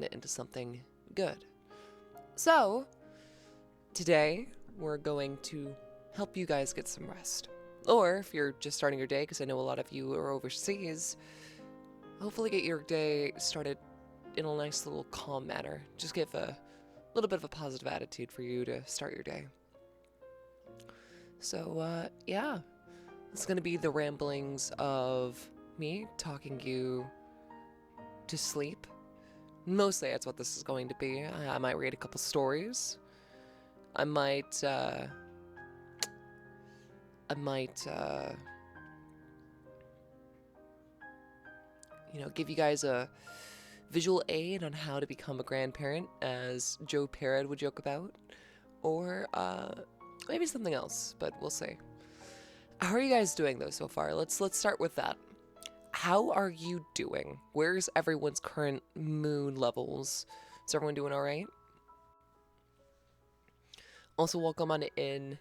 it into something good. So, today we're going to help you guys get some rest. Or if you're just starting your day, because I know a lot of you are overseas, hopefully get your day started in a nice little calm manner. Just give a little bit of a positive attitude for you to start your day. So, yeah, it's going to be the ramblings of me talking you to sleep. Mostly that's what this is going to be. I might read a couple stories. I might, give you guys a visual aid on how to become a grandparent, as Joe Parrott would joke about. Or, maybe something else, but we'll see. How are you guys doing, though, so far? Let's start with that. How are you doing? Where's everyone's current mood levels? Is everyone doing all right? Also, welcome on in,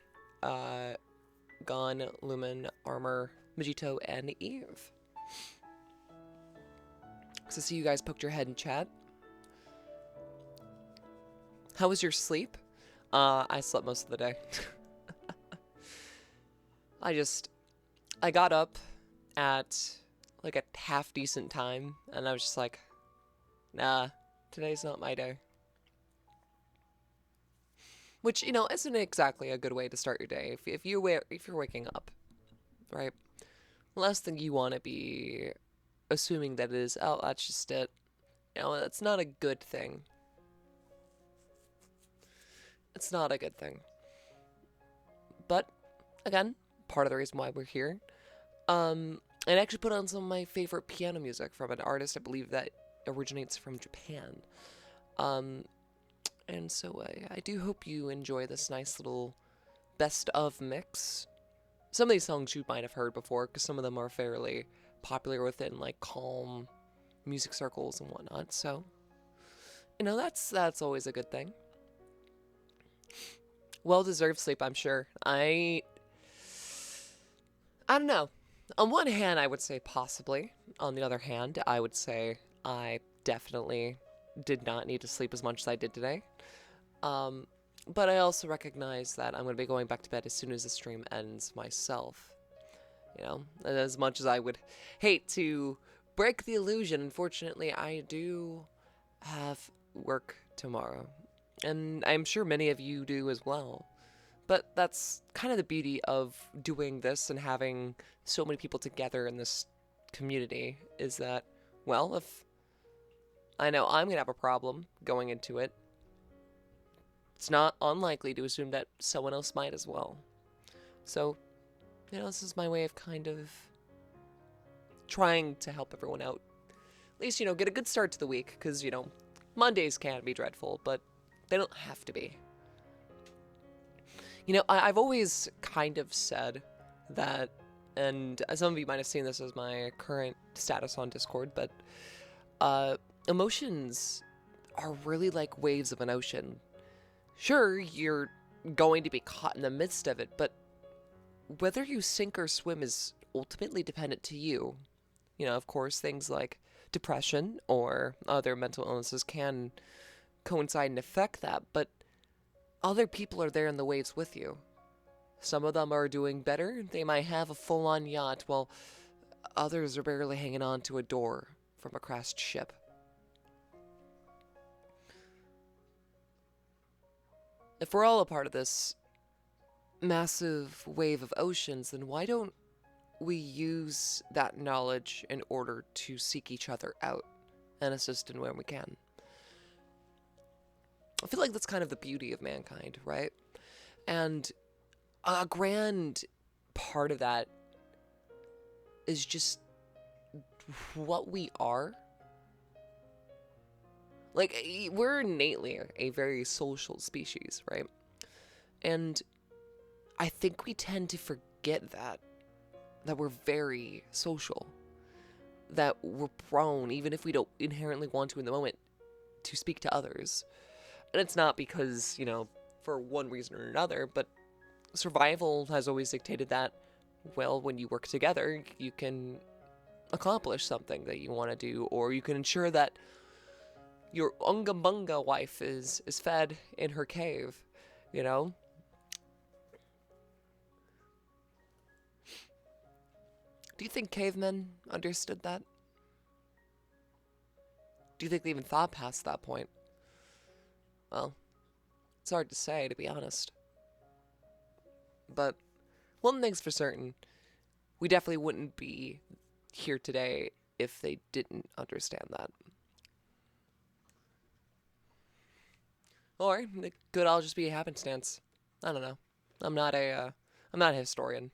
Gon, Lumen, Armor, Majito, and Eve. So see you guys poked your head in chat. How was your sleep? I slept most of the day. I got up at like a half decent time, and I was just like, nah, today's not my day. Which, isn't exactly a good way to start your day. If you're waking up, right? The last thing you want to be assuming that it is, oh, that's just it. That's not a good thing. It's not a good thing. But, again, part of the reason why we're here. I actually put on some of my favorite piano music from an artist, I believe, that originates from Japan. And so I do hope you enjoy this nice little best of mix. Some of these songs you might have heard before, because some of them are fairly popular within like calm music circles and whatnot. So, that's always a good thing. Well-deserved sleep, I'm sure. I don't know. On one hand, I would say possibly. On the other hand, I would say I definitely did not need to sleep as much as I did today. But I also recognize that I'm going to be going back to bed as soon as the stream ends myself. As much as I would hate to break the illusion, unfortunately, I do have work tomorrow. And I'm sure many of you do as well. But that's kind of the beauty of doing this and having so many people together in this community, is that, well, if I know I'm going to have a problem going into it, it's not unlikely to assume that someone else might as well. So, this is my way of kind of trying to help everyone out. At least, get a good start to the week, because, Mondays can be dreadful, but they don't have to be. I've always kind of said that, and some of you might have seen this as my current status on Discord, but emotions are really like waves of an ocean. Sure, you're going to be caught in the midst of it, but whether you sink or swim is ultimately dependent to you. Of course, things like depression or other mental illnesses can coincide and affect that, but other people are there in the waves with you. Some of them are doing better. They might have a full-on yacht, while others are barely hanging on to a door from a crashed ship. If we're all a part of this massive wave of oceans, then why don't we use that knowledge in order to seek each other out and assist in where we can? I feel like that's kind of the beauty of mankind, right? And a grand part of that is just what we are. Like, we're innately a very social species, right? And I think we tend to forget that we're very social. That we're prone, even if we don't inherently want to in the moment, to speak to others. And it's not because, for one reason or another, but survival has always dictated that, well, when you work together, you can accomplish something that you want to do, or you can ensure that your unga bunga wife is fed in her cave, you know? Do you think cavemen understood that? Do you think they even thought past that point? Well, it's hard to say, to be honest. But one thing's for certain, we definitely wouldn't be here today if they didn't understand that. Or it could all just be a happenstance. I don't know. I'm not a historian.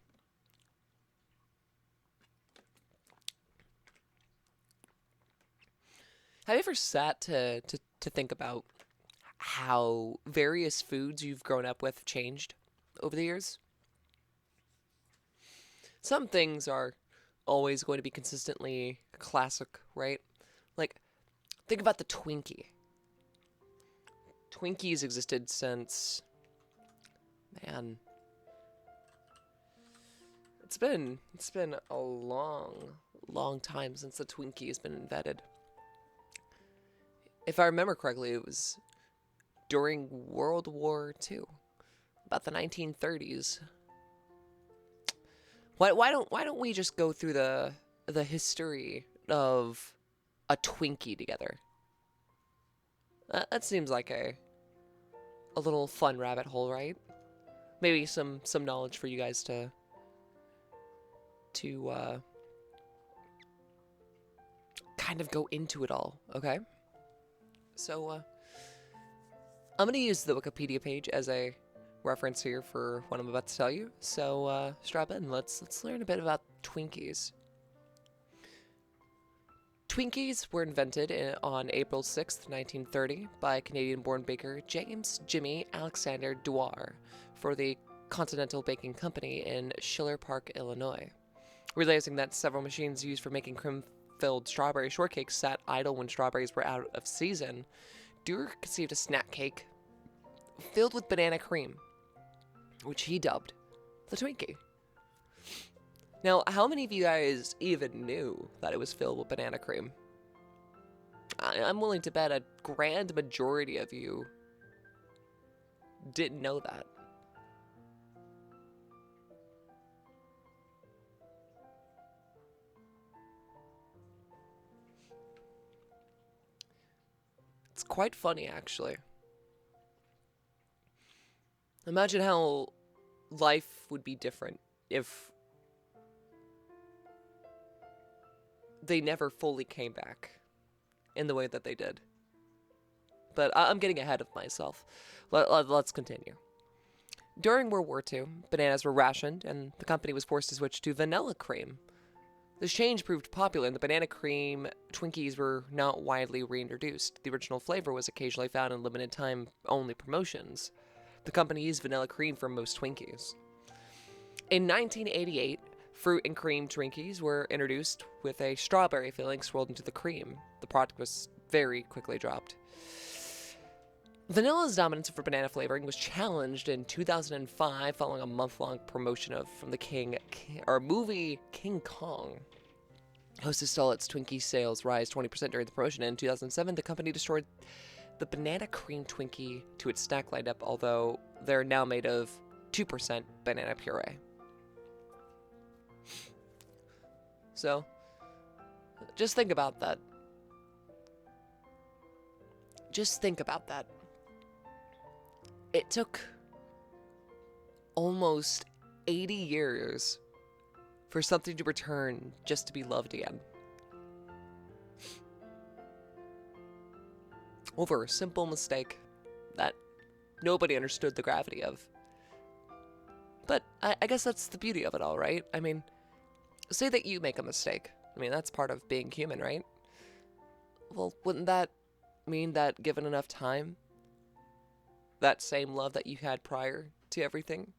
Have you ever sat to think about how various foods you've grown up with changed over the years? Some things are always going to be consistently classic, right? Like, think about the Twinkie. Twinkies existed since, man, it's been a long time since the Twinkie has been invented. If I remember correctly, it was during World War II, about the 1930s. Why don't we just go through the history of a Twinkie together? That seems like a little fun rabbit hole, right? Maybe some knowledge for you guys to kind of go into it all, okay? So I'm gonna use the Wikipedia page as a reference here for what I'm about to tell you. So strap in. Let's learn a bit about Twinkies. Twinkies were invented on April 6th, 1930 by Canadian-born baker James Jimmy Alexander Dewar for the Continental Baking Company in Schiller Park, Illinois. Realizing that several machines used for making cream-filled strawberry shortcakes sat idle when strawberries were out of season, Dewar conceived a snack cake filled with banana cream, which he dubbed the Twinkie. Now, how many of you guys even knew that it was filled with banana cream? I'm willing to bet a grand majority of you didn't know that. It's quite funny, actually. Imagine how life would be different if they never fully came back in the way that they did. But I'm getting ahead of myself. Let's continue. During World War II, bananas were rationed, and the company was forced to switch to vanilla cream. This change proved popular, and the banana cream Twinkies were not widely reintroduced. The original flavor was occasionally found in limited time only promotions. The company used vanilla cream for most Twinkies. In 1988, fruit and cream Twinkies were introduced with a strawberry filling swirled into the cream. The product was very quickly dropped. Vanilla's dominance over banana flavoring was challenged in 2005 following a month-long promotion from the movie King Kong. Hostess saw its Twinkie sales rise 20% during the promotion. In 2007, the company destroyed the banana cream Twinkie to its snack lineup, although they're now made of 2% banana puree. So, just think about that. Just think about that. It took almost 80 years for something to return just to be loved again. Over a simple mistake that nobody understood the gravity of. But I guess that's the beauty of it all, right? I mean, say that you make a mistake. I mean, that's part of being human, right? Well, wouldn't that mean that given enough time, that same love that you had prior to everything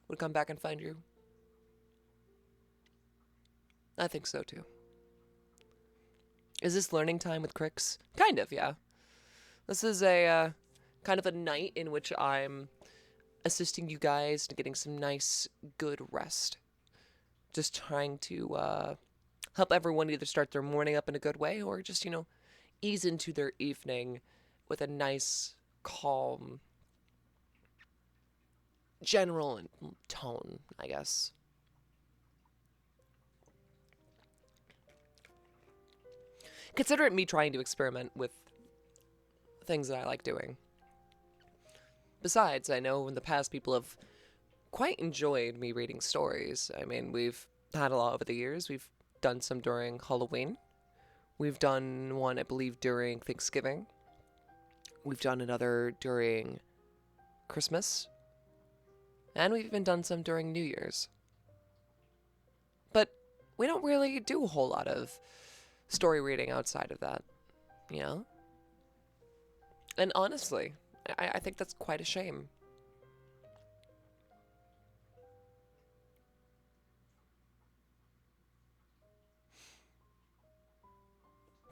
would come back and find you? I think so too. Is this learning time with Crix? Kind of, yeah. This is a kind of a night in which I'm assisting you guys to getting some nice, good rest. Just trying to help everyone either start their morning up in a good way or just, ease into their evening with a nice, calm, general tone, I guess. Consider it me trying to experiment with things that I like doing. Besides, I know in the past people have quite enjoyed me reading stories. I mean, we've had a lot over the years. We've done some during Halloween. We've done one, I believe, during Thanksgiving. We've done another during Christmas. And we've even done some during New Year's. But we don't really do a whole lot of story reading outside of that, you know? And honestly, I think that's quite a shame.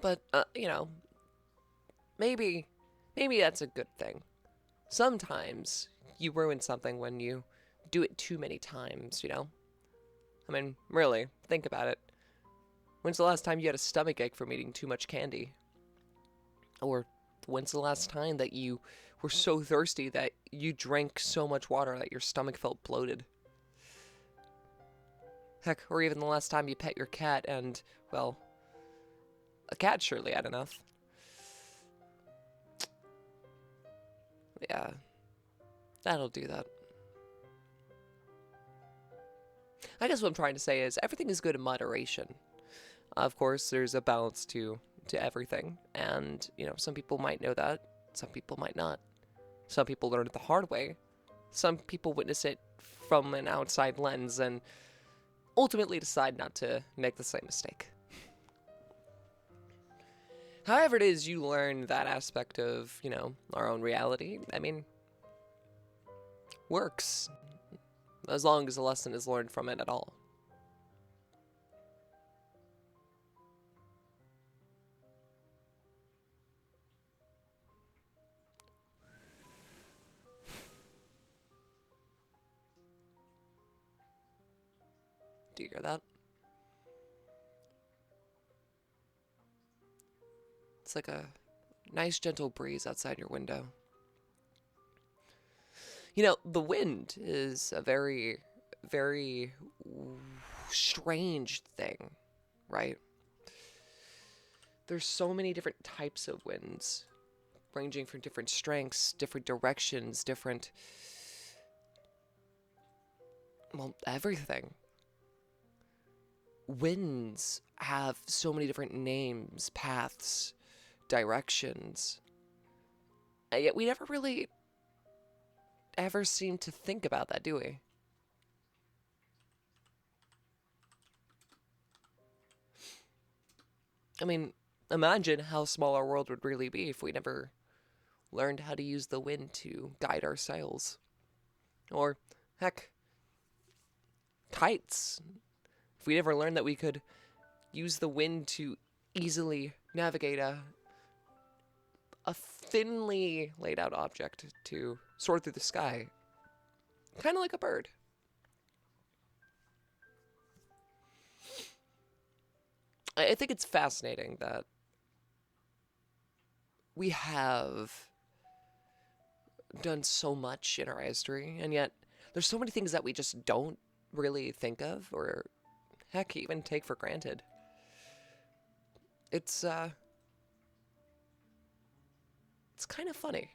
But, maybe, maybe that's a good thing. Sometimes you ruin something when you do it too many times, you know? I mean, really, think about it. When's the last time you had a stomachache from eating too much candy? Or when's the last time that you were so thirsty that you drank so much water that your stomach felt bloated? Heck, or even the last time you pet your cat and, well, a cat surely had enough. Yeah, that'll do that. I guess what I'm trying to say is everything is good in moderation. Of course, there's a balance to everything, and some people might know that, some people might not. Some people learn it the hard way. Some people witness it from an outside lens and ultimately decide not to make the same mistake. However it is you learn that aspect of, our own reality, I mean, works. As long as a lesson is learned from it at all. Do you hear that? It's like a nice gentle breeze outside your window. The wind is a very, very strange thing, right? There's so many different types of winds, ranging from different strengths, different directions, different, well, everything. Winds have so many different names, paths, directions, and yet we never really ever seem to think about that, do we? I mean, imagine how small our world would really be if we never learned how to use the wind to guide our sails. Or, heck, kites. If we never learned that we could use the wind to easily navigate a thinly laid out object to soar through the sky. Kind of like a bird. I think it's fascinating that we have done so much in our history, and yet there's so many things that we just don't really think of, or heck, even take for granted. It's kind of funny.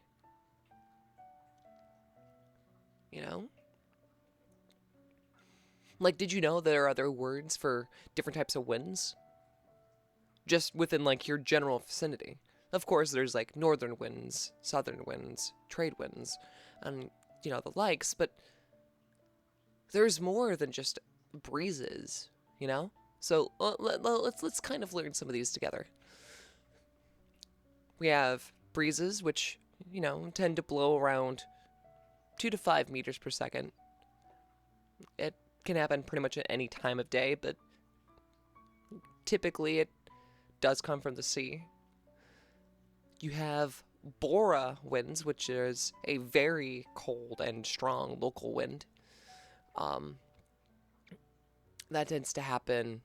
You know? Like, did you know there are other words for different types of winds? Just within, like, your general vicinity. Of course, there's, like, northern winds, southern winds, trade winds, and, the likes, but there's more than just breezes, So, let's kind of learn some of these together. We have breezes, which, tend to blow around 2 to 5 meters per second. It can happen pretty much at any time of day, but typically it does come from the sea. You have Bora winds, which is a very cold and strong local wind. That tends to happen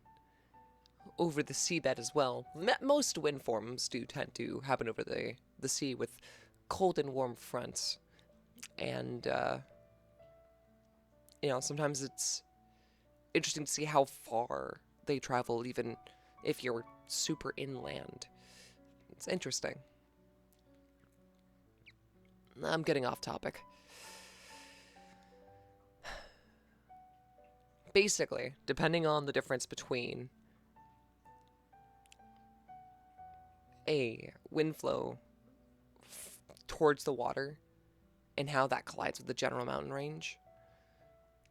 over the seabed as well. Most wind forms do tend to happen over the the sea with cold and warm fronts. And, sometimes it's interesting to see how far they travel, even if you're super inland. It's interesting. I'm getting off topic. Basically, depending on the difference between a wind flow towards the water and how that collides with the general mountain range,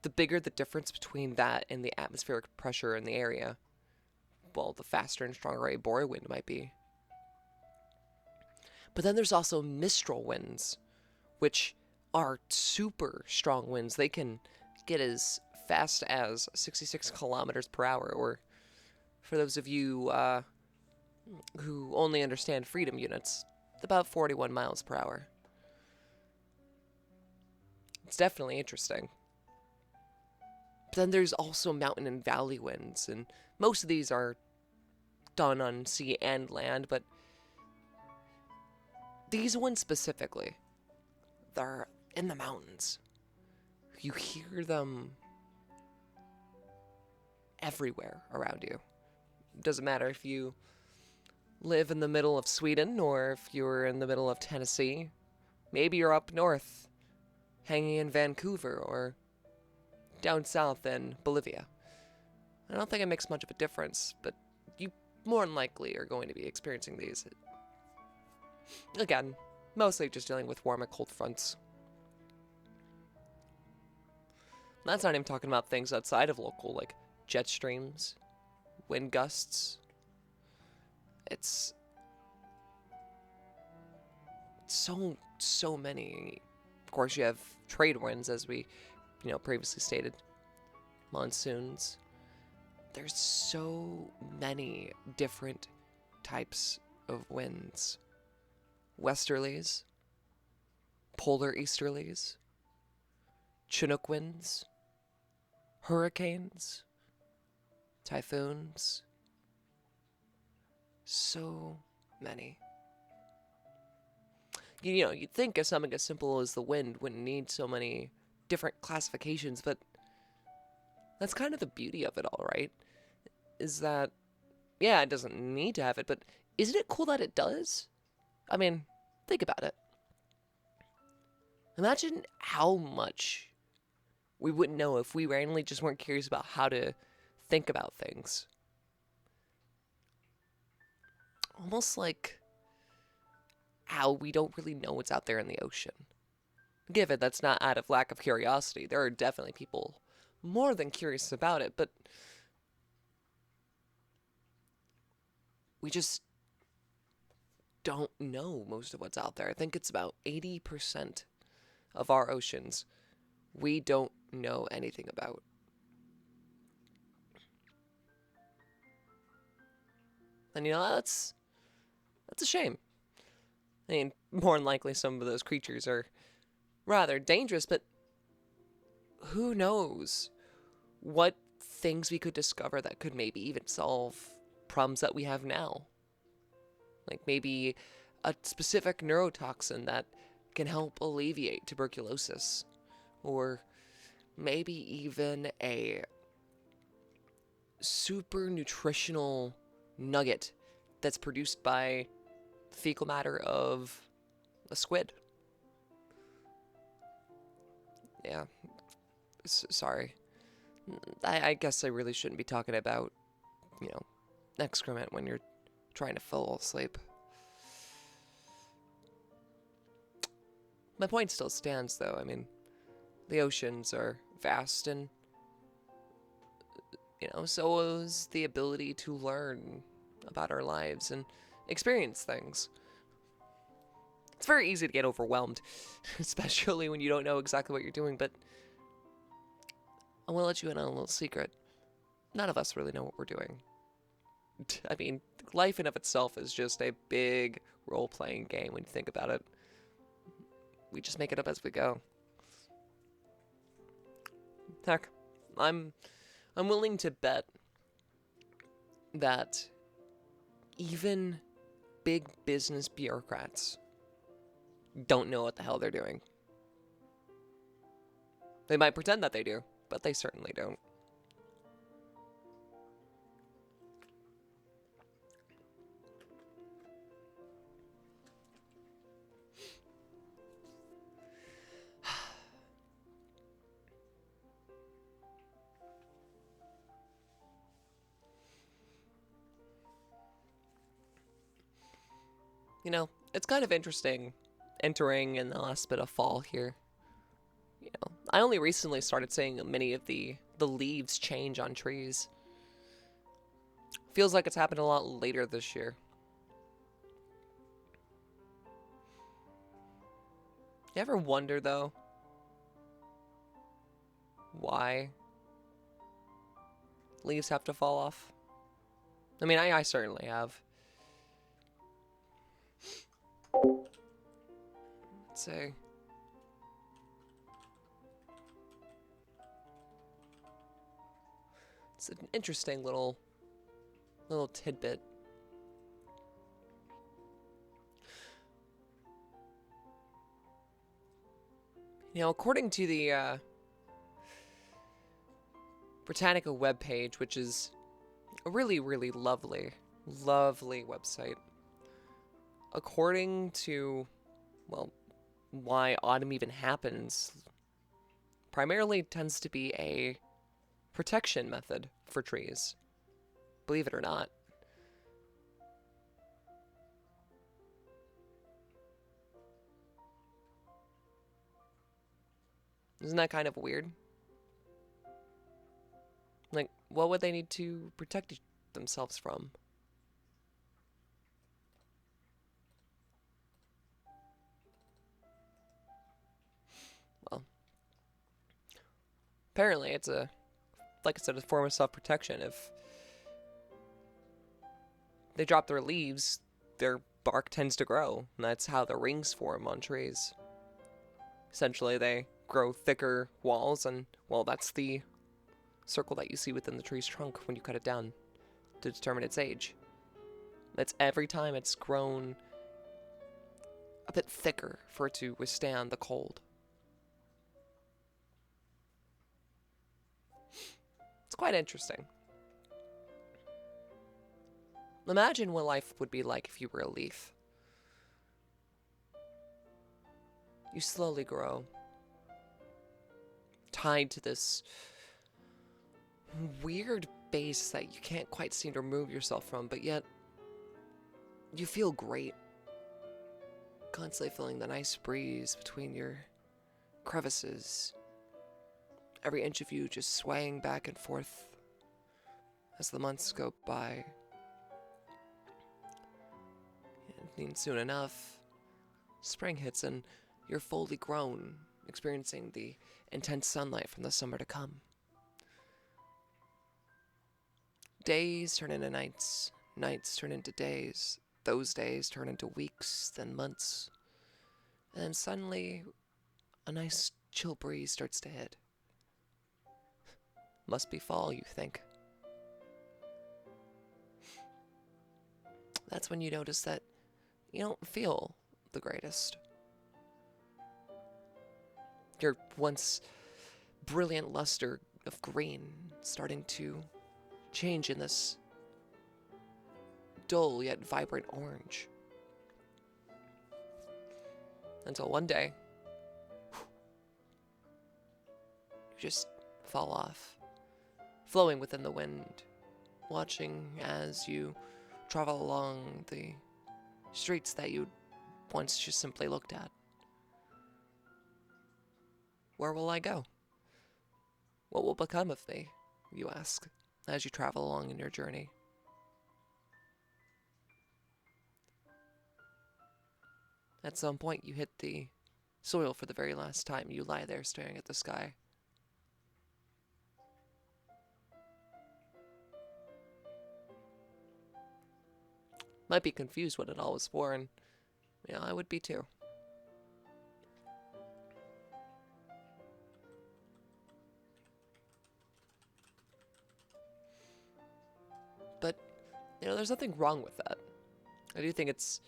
the bigger the difference between that and the atmospheric pressure in the area, well, the faster and stronger a bore wind might be. But then there's also mistral winds, which are super strong winds. They can get as fast as 66 kilometers per hour, or for those of you who only understand freedom units, about 41 miles per hour. It's definitely interesting. But then there's also mountain and valley winds, and most of these are done on sea and land, but these ones specifically, they're in the mountains. You hear them everywhere around you. It doesn't matter if you live in the middle of Sweden or if you're in the middle of Tennessee. Maybe you're up north, hanging in Vancouver, or down south in Bolivia. I don't think it makes much of a difference, but you more than likely are going to be experiencing these. Again, mostly just dealing with warm and cold fronts. And that's not even talking about things outside of local, like jet streams, wind gusts. It's so many. Of course, you have trade winds, as we, previously stated. Monsoons. There's so many different types of winds. Westerlies, polar easterlies, Chinook winds, hurricanes, typhoons. So many. You'd think of something as simple as the wind wouldn't need so many different classifications, but that's kind of the beauty of it all, right? Is that, yeah, it doesn't need to have it, but isn't it cool that it does? I mean, think about it. Imagine how much we wouldn't know if we randomly just weren't curious about how to think about things. Almost like how we don't really know what's out there in the ocean. Given that's not out of lack of curiosity. There are definitely people more than curious about it, but we just don't know most of what's out there. I think it's about 80% of our oceans we don't know anything about. And that's a shame. I mean, more than likely some of those creatures are rather dangerous, but who knows what things we could discover that could maybe even solve problems that we have now. Like maybe a specific neurotoxin that can help alleviate tuberculosis. Or maybe even a super nutritional nugget that's produced by the fecal matter of a squid. Yeah. Sorry. I guess I really shouldn't be talking about, excrement when you're trying to fall asleep. My point still stands, though. I mean, the oceans are vast, and, so is the ability to learn about our lives and experience things. It's very easy to get overwhelmed, especially when you don't know exactly what you're doing, but I want to let you in on a little secret. None of us really know what we're doing. I mean, life in of itself is just a big role-playing game when you think about it. We just make it up as we go. Heck, I'm willing to bet that even big business bureaucrats don't know what the hell they're doing. They might pretend that they do, but they certainly don't. You know, it's kind of interesting entering in the last bit of fall here. You know, I only recently started seeing many of the leaves change on trees. Feels like it's happened a lot later this year. You ever wonder, though, why leaves have to fall off? I mean, I certainly have. Let's say, it's an interesting little tidbit. You know, according to the Britannica webpage, which is a really, really lovely website, according to, well, why autumn even happens, primarily tends to be a protection method for trees. Believe it or not. Isn't that kind of weird? Like, what would they need to protect themselves from? Well, apparently it's like I said, a form of self-protection. If they drop their leaves, their bark tends to grow, and that's how the rings form on trees. Essentially, they grow thicker walls, and, well, that's the circle that you see within the tree's trunk when you cut it down to determine its age. That's every time it's grown a bit thicker for it to withstand the cold. It's quite interesting. Imagine what life would be like if you were a leaf. You slowly grow, tied to this weird base that you can't quite seem to remove yourself from, but yet you feel great. Constantly feeling the nice breeze between your crevices. Every inch of you just swaying back and forth as the months go by. And soon enough, spring hits and you're fully grown, experiencing the intense sunlight from the summer to come. Days turn into nights, nights turn into days, those days turn into weeks, then months, and then suddenly a nice chill breeze starts to hit. Must be fall, you think. That's when you notice that you don't feel the greatest. Your once brilliant luster of green starting to change in this dull yet vibrant orange. Until one day, you just fall off, flowing within the wind, watching as you travel along the streets that you once just simply looked at. Where will I go? What will become of me, you ask, as you travel along in your journey? At some point, you hit the soil for the very last time. You lie there staring at the sky. Might be confused what it all was for, and yeah, I would be too. But, you know, there's nothing wrong with that. I do think it's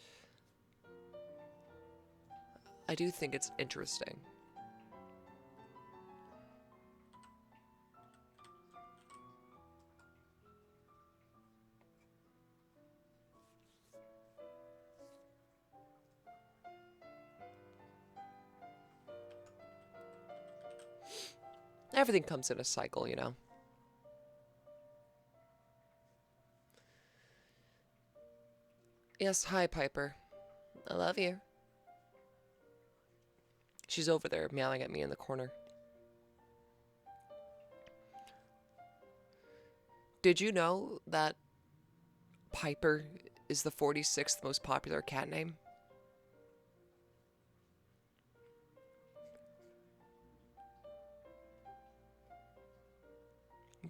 I do think it's interesting. Everything comes in a cycle, you know. Yes, hi, Piper. I love you. She's over there meowing at me in the corner. Did you know that Piper is the 46th most popular cat name?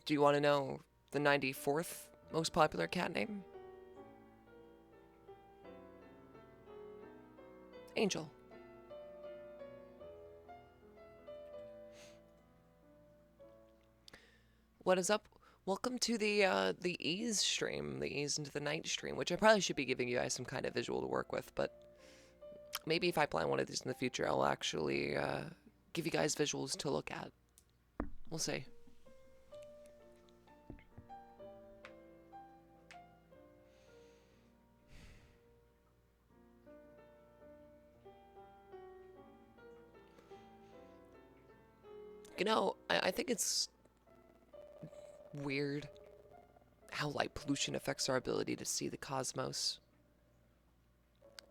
Do you want to know the 94th most popular cat name? Angel. What is up? Welcome to the ease stream, the ease into the night stream, which I probably should be giving you guys some kind of visual to work with, but maybe if I plan one of these in the future, I'll actually give you guys visuals to look at. We'll see. You know, I think it's weird how light pollution affects our ability to see the cosmos.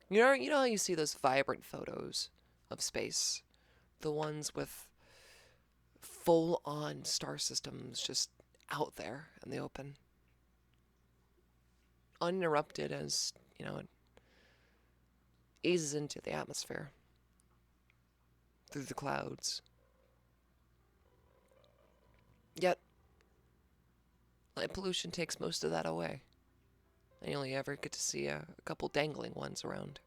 You know how you see those vibrant photos of space? The ones with full-on star systems just out there in the open. Uninterrupted as, you know, it eases into the atmosphere. Through the clouds. Yet, light pollution takes most of that away. And you only ever get to see a couple dangling ones around.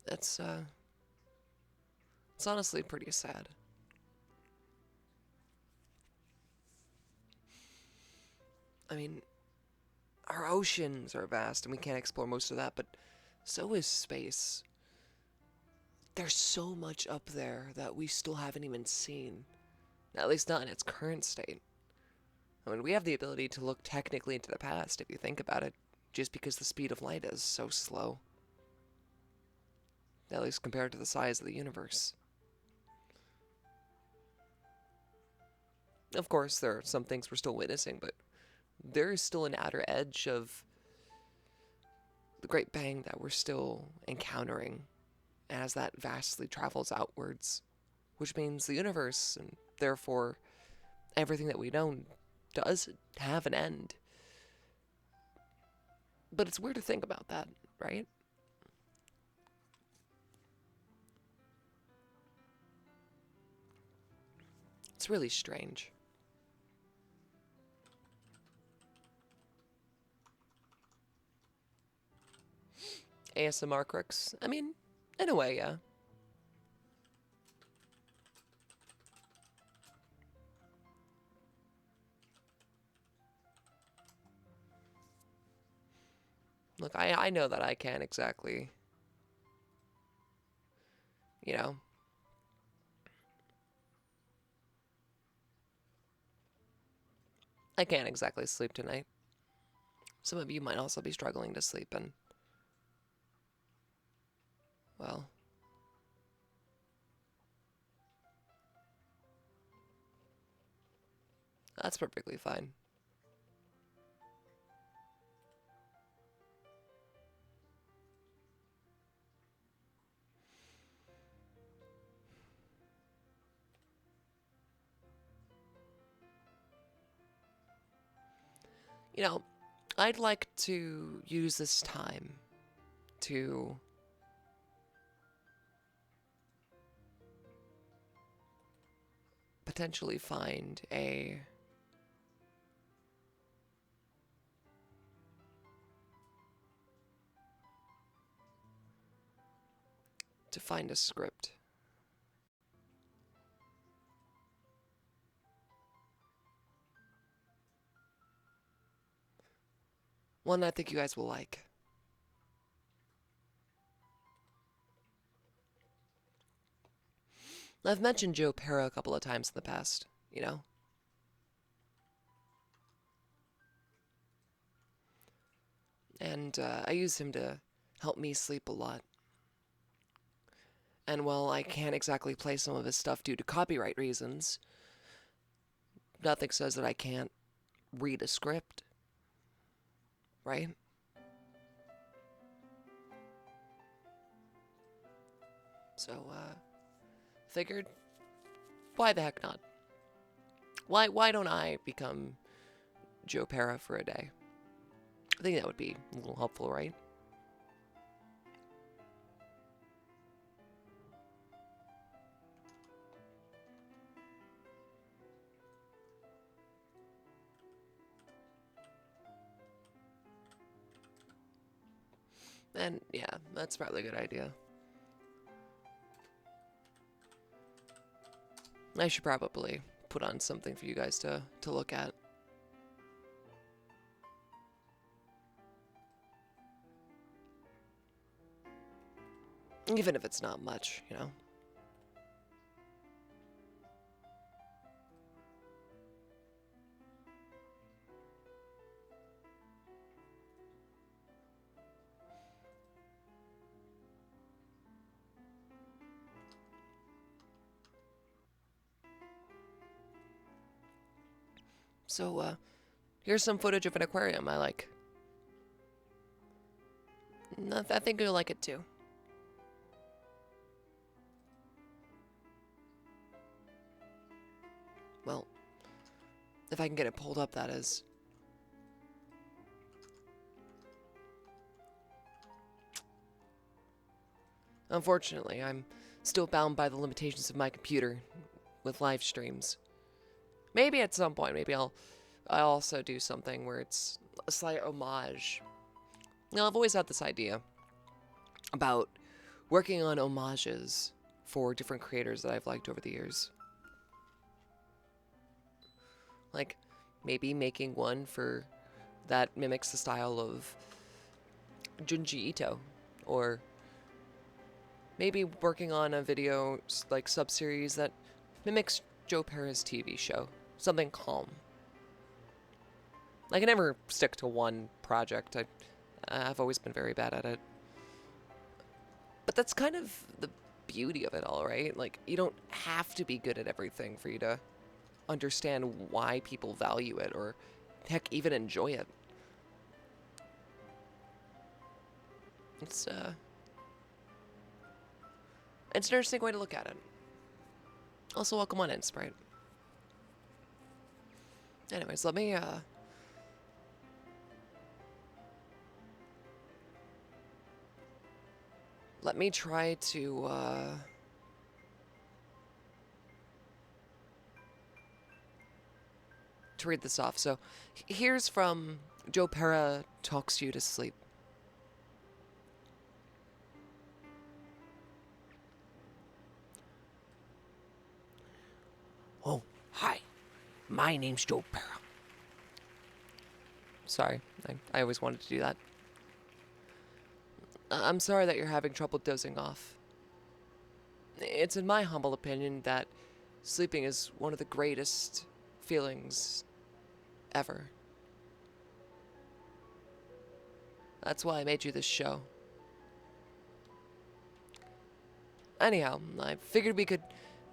It's honestly pretty sad. I mean, our oceans are vast and we can't explore most of that, but so is space. There's so much up there that we still haven't even seen. At least not in its current state. I mean, we have the ability to look technically into the past if you think about it, just because the speed of light is so slow. At least compared to the size of the universe. Of course, there are some things we're still witnessing, but there is still an outer edge of the Great Bang that we're still encountering as that vastly travels outwards, which means the universe, and therefore everything that we know, does have an end. But it's weird to think about that, right? It's really strange. ASMR Crix? I mean, in a way, yeah. Look, I know that I can't exactly, you know, I can't exactly sleep tonight. Some of you might also be struggling to sleep, and, well, that's perfectly fine. You know, I'd like to use this time to potentially find a script. One I think you guys will like. I've mentioned Joe Pera a couple of times in the past, you know? And I use him to help me sleep a lot. And while I can't exactly play some of his stuff due to copyright reasons, nothing says that I can't read a script, right? So, figured, why the heck not? Why don't I become Joe Pera for a day? I think that would be a little helpful, right? And yeah, that's probably a good idea. I should probably put on something for you guys to look at. Even if it's not much, you know? So, here's some footage of an aquarium I like. I think you'll like it too. Well, if I can get it pulled up, that is. Unfortunately, I'm still bound by the limitations of my computer with live streams. Maybe at some point, maybe I'll also do something where it's a slight homage. Now, I've always had this idea about working on homages for different creators that I've liked over the years. Like, maybe making one for that mimics the style of Junji Ito, or maybe working on a video like sub-series that mimics Joe Pera's TV show, something calm. I can never stick to one project. I've always been very bad at it. But that's kind of the beauty of it all, right? Like, you don't have to be good at everything for you to understand why people value it, or heck, even enjoy it. It's an interesting way to look at it. Also, welcome on in, Sprite. Anyways, let me try to read this off. So, here's from Joe Pera Talks You to Sleep. Oh, hi. My name's Joe Pera. Sorry, I always wanted to do that. I'm sorry that you're having trouble dozing off. It's in my humble opinion that sleeping is one of the greatest feelings ever. That's why I made you this show. Anyhow, I figured we could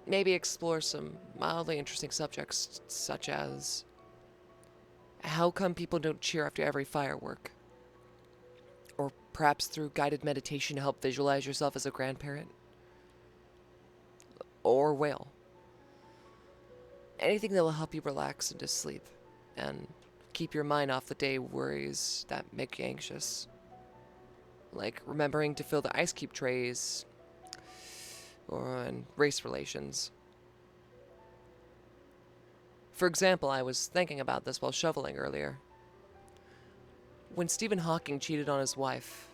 maybe explore some mildly interesting subjects, such as how come people don't cheer after every firework? Or perhaps through guided meditation to help visualize yourself as a grandparent? Or whale. Anything that will help you relax into sleep and keep your mind off the day worries that make you anxious. Like remembering to fill the ice cube trays, or on race relations. For example, I was thinking about this while shoveling earlier. When Stephen Hawking cheated on his wife,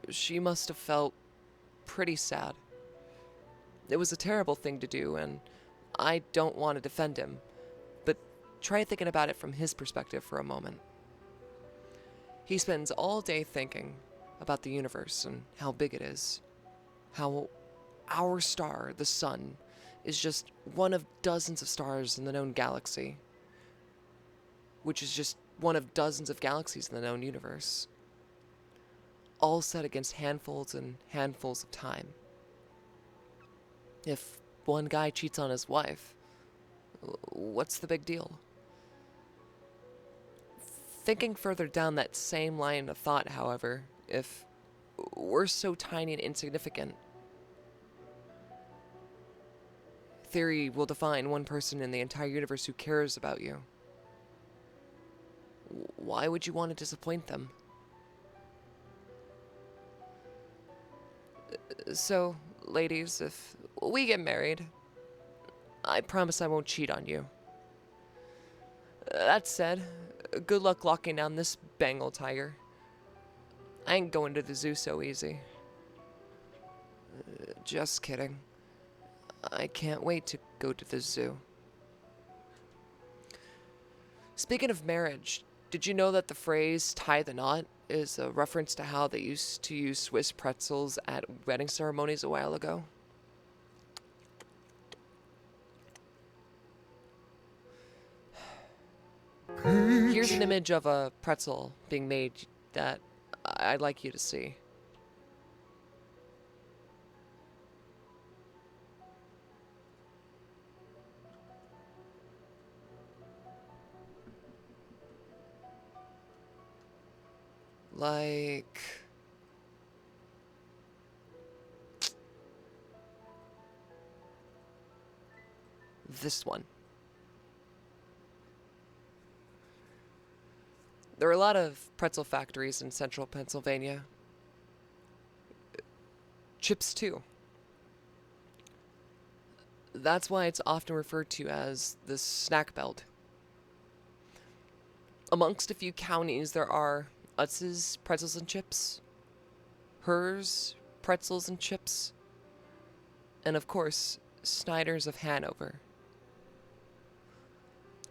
she must have felt pretty sad. It was a terrible thing to do, and I don't want to defend him, but try thinking about it from his perspective for a moment. He spends all day thinking about the universe and how big it is, how our star, the sun, is just one of dozens of stars in the known galaxy, which is just one of dozens of galaxies in the known universe, all set against handfuls and handfuls of time. If one guy cheats on his wife, what's the big deal? Thinking further down that same line of thought, however, if we're so tiny and insignificant, theory will define one person in the entire universe who cares about you. Why would you want to disappoint them? So, ladies, if we get married, I promise I won't cheat on you. That said, good luck locking down this Bengal tiger. I ain't going to the zoo so easy. Just kidding. I can't wait to go to the zoo. Speaking of marriage, did you know that the phrase tie the knot is a reference to how they used to use Swiss pretzels at wedding ceremonies a while ago? Here's an image of a pretzel being made that I'd like you to see. Like this one. There are a lot of pretzel factories in central Pennsylvania. Chips too. That's why it's often referred to as the snack belt. Amongst a few counties, there are Utz's Pretzels and Chips, Hers Pretzels and Chips, and of course, Snyder's of Hanover.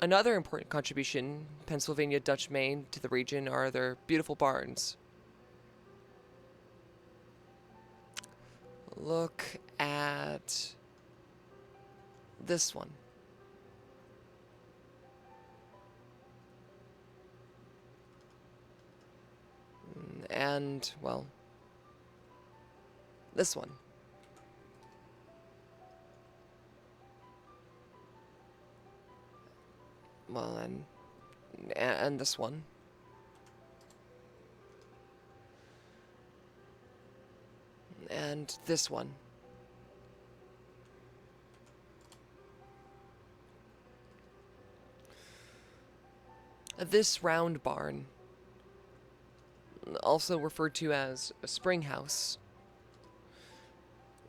Another important contribution Pennsylvania Dutch made to the region are their beautiful barns. Look at this one. And, well, this one. Well, and this one. And this one. This round barn, also referred to as a spring house,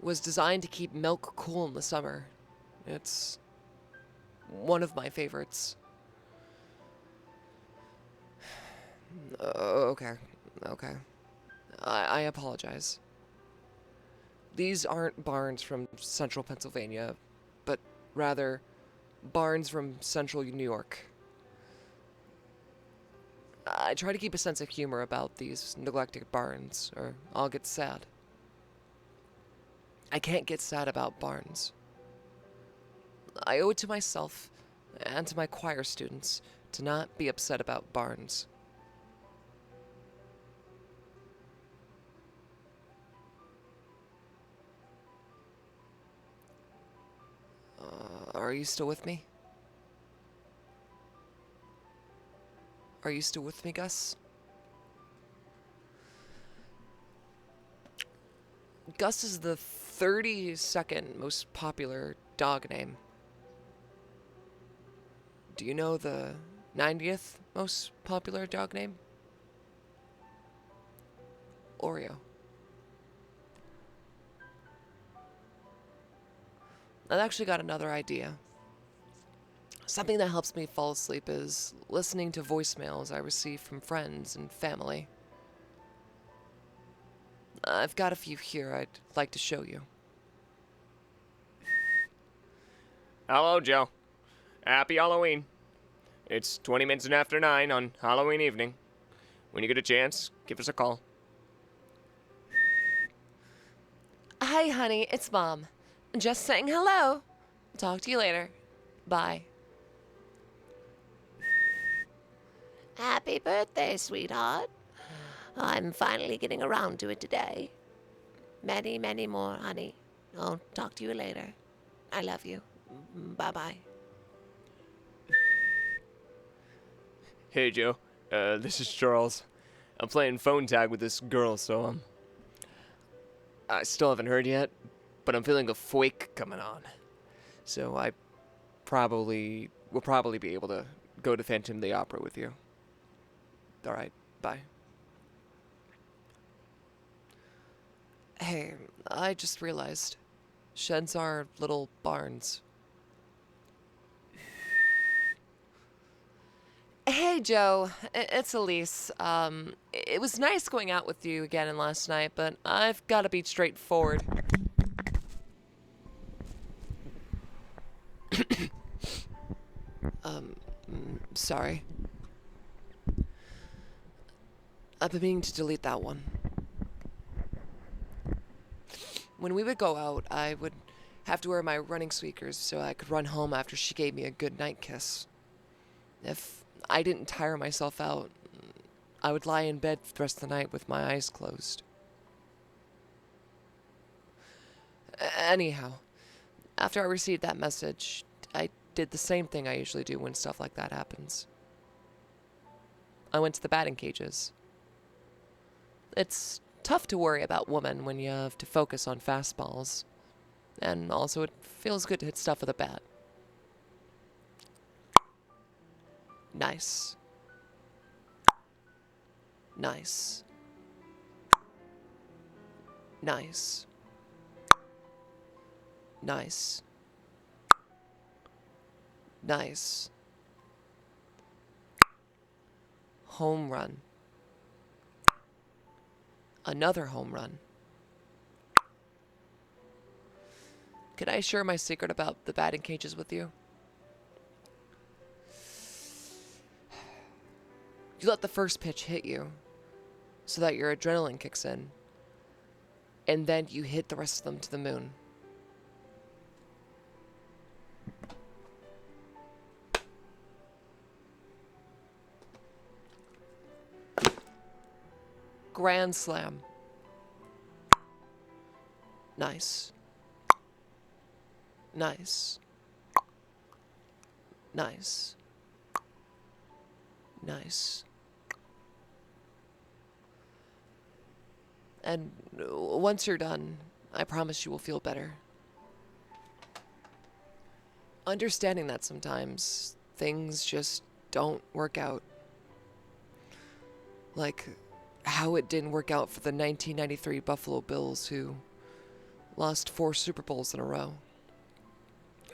was designed to keep milk cool in the summer. It's one of my favorites. Okay. I apologize. These aren't barns from central Pennsylvania, but rather barns from central New York. I try to keep a sense of humor about these neglected barns, or I'll get sad. I can't get sad about barns. I owe it to myself and to my choir students to not be upset about barns. Are you still with me? Are you still with me, Gus? Gus is the 32nd most popular dog name. Do you know the 90th most popular dog name? Oreo. I've actually got another idea. Something that helps me fall asleep is listening to voicemails I receive from friends and family. I've got a few here I'd like to show you. Hello, Joe. Happy Halloween. It's 20 minutes after 9 on Halloween evening. When you get a chance, give us a call. Hi, honey, it's Mom. Just saying hello. Talk to you later. Bye. Happy birthday, sweetheart. I'm finally getting around to it today. Many, many more, honey. I'll talk to you later. I love you. Bye-bye. Hey, Joe. This is Charles. I'm playing phone tag with this girl, so, I still haven't heard yet, but I'm feeling a fwake coming on. So I will probably be able to go to Phantom of the Opera with you. Alright, bye. Hey, I just realized. Sheds are little barns. Hey, Joe. It's Elise. It was nice going out with you again last night, but I've got to be straightforward. Sorry. I've been meaning to delete that one. When we would go out, I would have to wear my running sneakers so I could run home after she gave me a good night kiss. If I didn't tire myself out, I would lie in bed for the rest of the night with my eyes closed. Anyhow, after I received that message, I did the same thing I usually do when stuff like that happens. I went to the batting cages. It's tough to worry about women when you have to focus on fastballs. And also it feels good to hit stuff with a bat. Nice. Nice. Nice. Nice. Nice. Home run. Another home run. Could I share my secret about the batting cages with you? You let the first pitch hit you so that your adrenaline kicks in, and then you hit the rest of them to the moon. Grand slam. Nice. Nice. Nice. Nice. And once you're done, I promise you will feel better. Understanding that sometimes things just don't work out. Like how it didn't work out for the 1993 Buffalo Bills, who lost 4 Super Bowls in a row.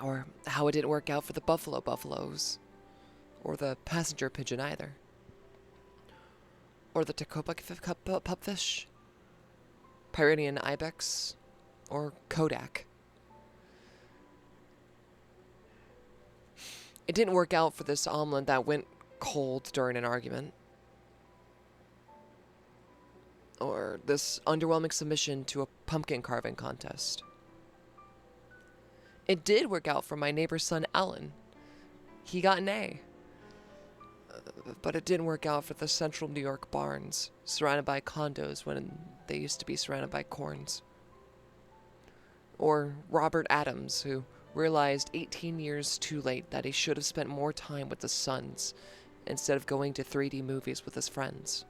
Or how it didn't work out for the Buffalo Buffaloes. Or the passenger pigeon either. Or the Tacopa pupfish. Pyrenean ibex. Or Kodak. It didn't work out for this omelet that went cold during an argument. Or this underwhelming submission to a pumpkin carving contest. It did work out for my neighbor's son, Alan. He got an A. But it didn't work out for the central New York barns, surrounded by condos when they used to be surrounded by corns. Or Robert Adams, who realized 18 years too late that he should have spent more time with his sons instead of going to 3D movies with his friends.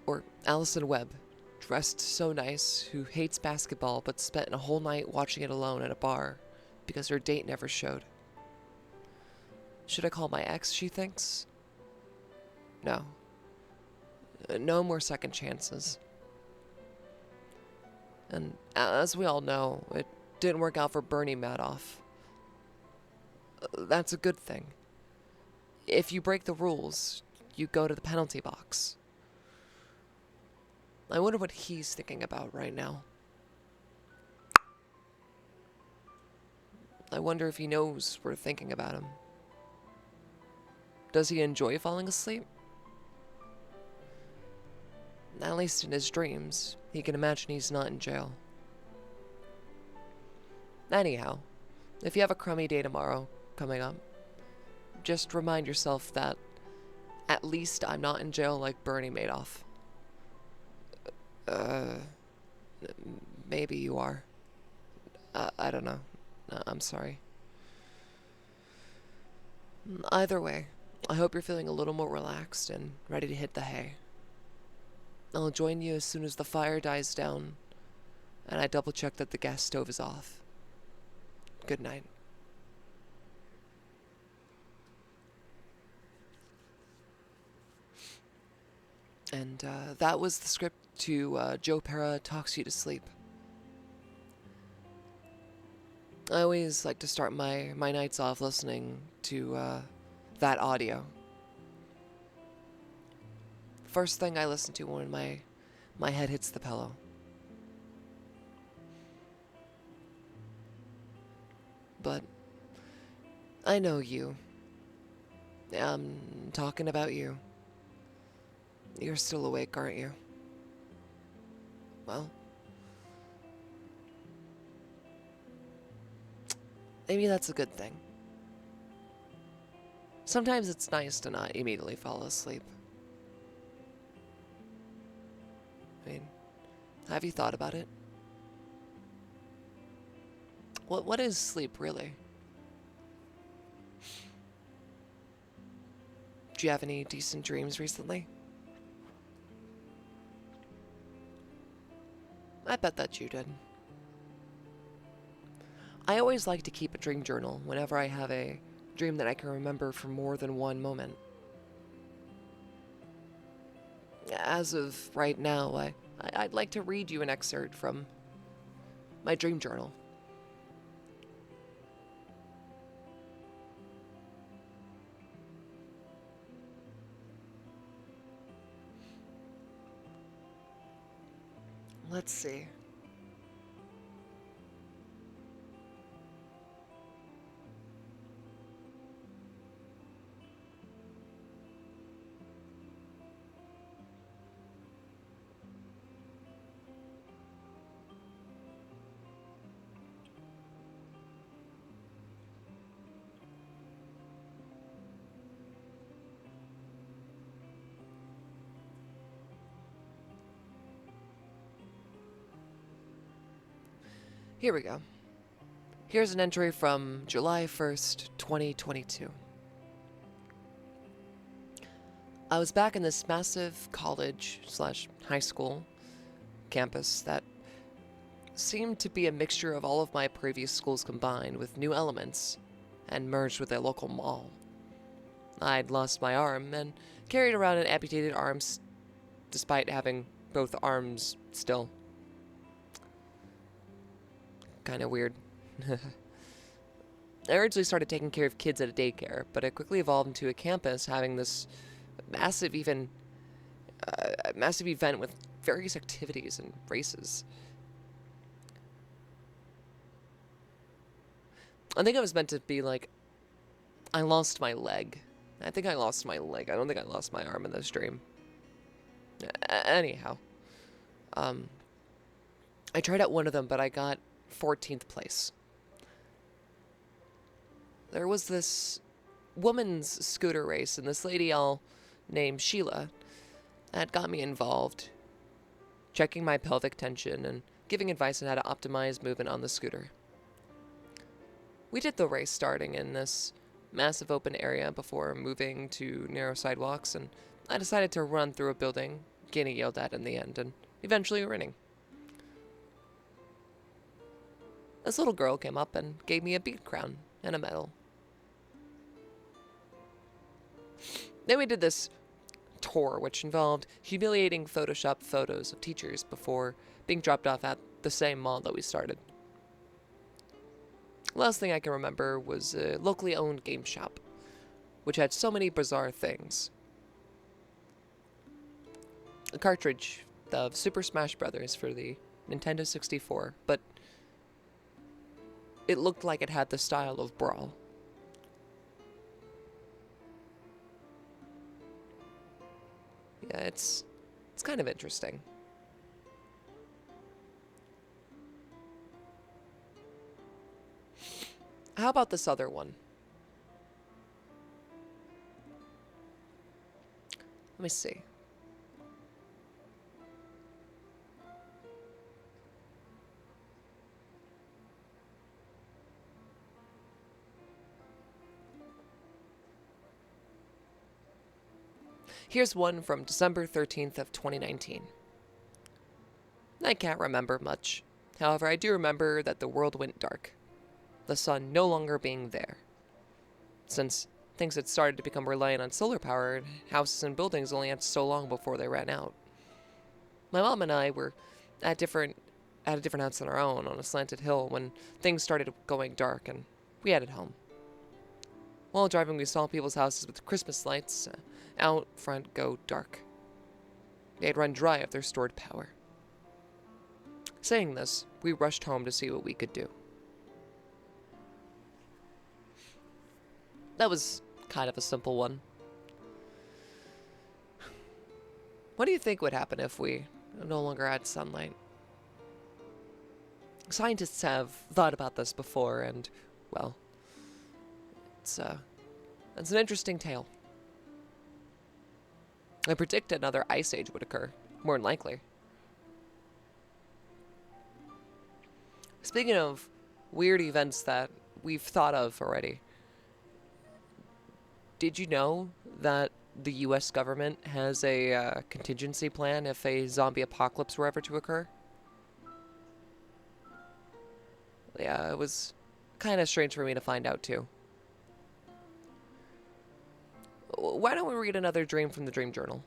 Or Allison Webb, dressed so nice, who hates basketball but spent a whole night watching it alone at a bar because her date never showed. Should I call my ex, she thinks? No. No more second chances. And as we all know, it didn't work out for Bernie Madoff. That's a good thing. If you break the rules, you go to the penalty box. I wonder what he's thinking about right now. I wonder if he knows we're thinking about him. Does he enjoy falling asleep? At least in his dreams, he can imagine he's not in jail. Anyhow, if you have a crummy day tomorrow coming up, just remind yourself that at least I'm not in jail like Bernie Madoff. Uh, maybe you are. I don't know. I'm sorry. Either way, I hope you're feeling a little more relaxed and ready to hit the hay. I'll join you as soon as the fire dies down and I double check that the gas stove is off. Good night. And that was the script to Joe Pera Talks You to Sleep. I always like to start my nights off listening to that audio. First thing I listen to when my head hits the pillow. But I know you. I'm talking about you. You're still awake, aren't you? Well, maybe that's a good thing. Sometimes it's nice to not immediately fall asleep. I mean, have you thought about it? What is sleep, really? Do you have any decent dreams recently? I bet that you did. I always like to keep a dream journal whenever I have a dream that I can remember for more than one moment. As of right now, I'd like to read you an excerpt from my dream journal. Let's see. Here we go. Here's an entry from July 1st, 2022. I was back in this massive college/high school campus that seemed to be a mixture of all of my previous schools combined with new elements and merged with a local mall. I'd lost my arm and carried around an amputated arm despite having both arms still. Kinda weird. I originally started taking care of kids at a daycare, but it quickly evolved into a campus having this massive event with various activities and races. I think it was meant to be like, I lost my leg. I think I lost my leg. I don't think I lost my arm in this dream. Anyhow. I tried out one of them, but I got 14th place. There was this woman's scooter race, and this lady I'll name Sheila that got me involved, checking my pelvic tension and giving advice on how to optimize movement on the scooter. We did the race starting in this massive open area before moving to narrow sidewalks, and I decided to run through a building, getting yelled at in the end, and eventually winning. This little girl came up and gave me a bead crown and a medal. Then we did this tour, which involved humiliating Photoshop photos of teachers before being dropped off at the same mall that we started. Last thing I can remember was a locally owned game shop, which had so many bizarre things. A cartridge of Super Smash Bros. For the Nintendo 64, but it looked like it had the style of Brawl. Yeah, it's kind of interesting. How about this other one? Let me see. Here's one from December 13th of 2019. I can't remember much. However, I do remember that the world went dark, the sun no longer being there. Since things had started to become reliant on solar power, houses and buildings only had so long before they ran out. My mom and I were at a different house on our own on a slanted hill when things started going dark and we headed home. While driving, we saw people's houses with Christmas lights out front go dark. They had run dry of their stored power. Saying this, we rushed home to see what we could do. That was kind of a simple one. What do you think would happen if we no longer had sunlight? Scientists have thought about this before, and, well, it's an interesting tale. I predict another ice age would occur, more than likely. Speaking of weird events that we've thought of already, did you know that the US government has a contingency plan if a zombie apocalypse were ever to occur? Yeah, it was kind of strange for me to find out too. Why don't we read another dream from the Dream Journal?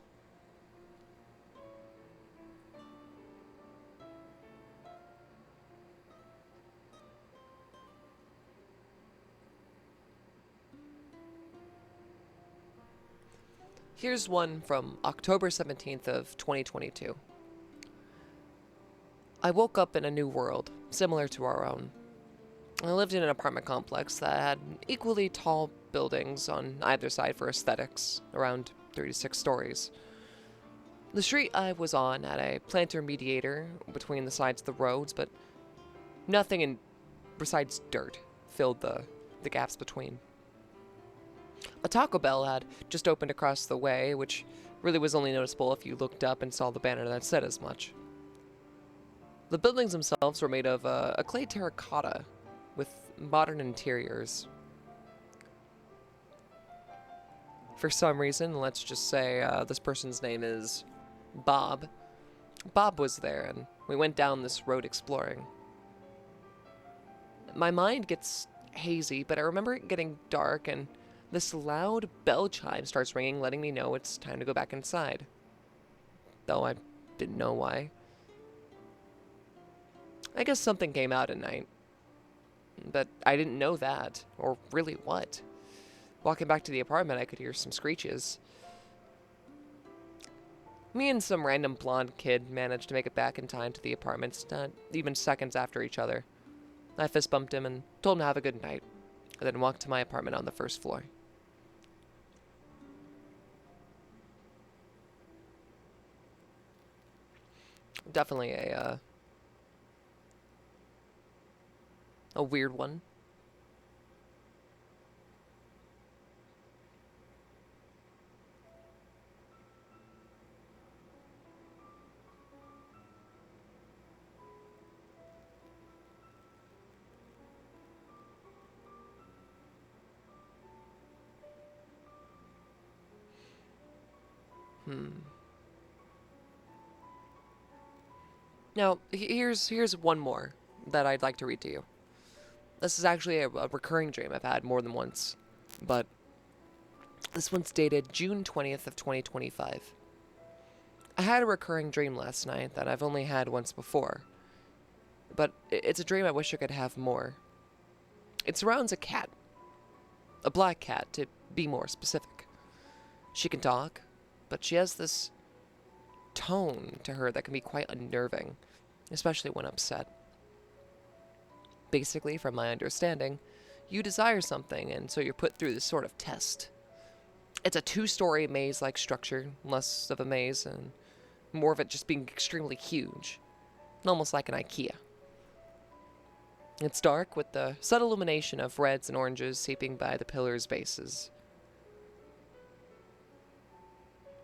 Here's one from October 17th of 2022. I woke up in a new world, similar to our own. I lived in an apartment complex that had equally tall buildings on either side for aesthetics, around 36 stories. The street I was on had a planter mediator between the sides of the roads, but nothing besides dirt filled the gaps between. A Taco Bell had just opened across the way, which really was only noticeable if you looked up and saw the banner that said as much. The buildings themselves were made of a clay terracotta with modern interiors. For some reason, let's just say this person's name is Bob. Bob was there, and we went down this road exploring. My mind gets hazy, but I remember it getting dark, and this loud bell chime starts ringing, letting me know it's time to go back inside. Though I didn't know why. I guess something came out at night. But I didn't know that, or really what. Walking back to the apartment, I could hear some screeches. Me and some random blonde kid managed to make it back in time to the apartments, not even seconds after each other. I fist bumped him and told him to have a good night, and then walked to my apartment on the first floor. Definitely a weird one. Now, here's one more that I'd like to read to you. This is actually a recurring dream I've had more than once, but this one's dated June 20th of 2025. I had a recurring dream last night that I've only had once before, but it's a dream I wish I could have more. It surrounds a cat. A black cat, to be more specific. She can talk, but she has this tone to her that can be quite unnerving, especially when upset. Basically, from my understanding, you desire something, and so you're put through this sort of test. It's a 2-story maze-like structure, less of a maze, and more of it just being extremely huge, almost like an IKEA. It's dark with the subtle illumination of reds and oranges seeping by the pillars' bases.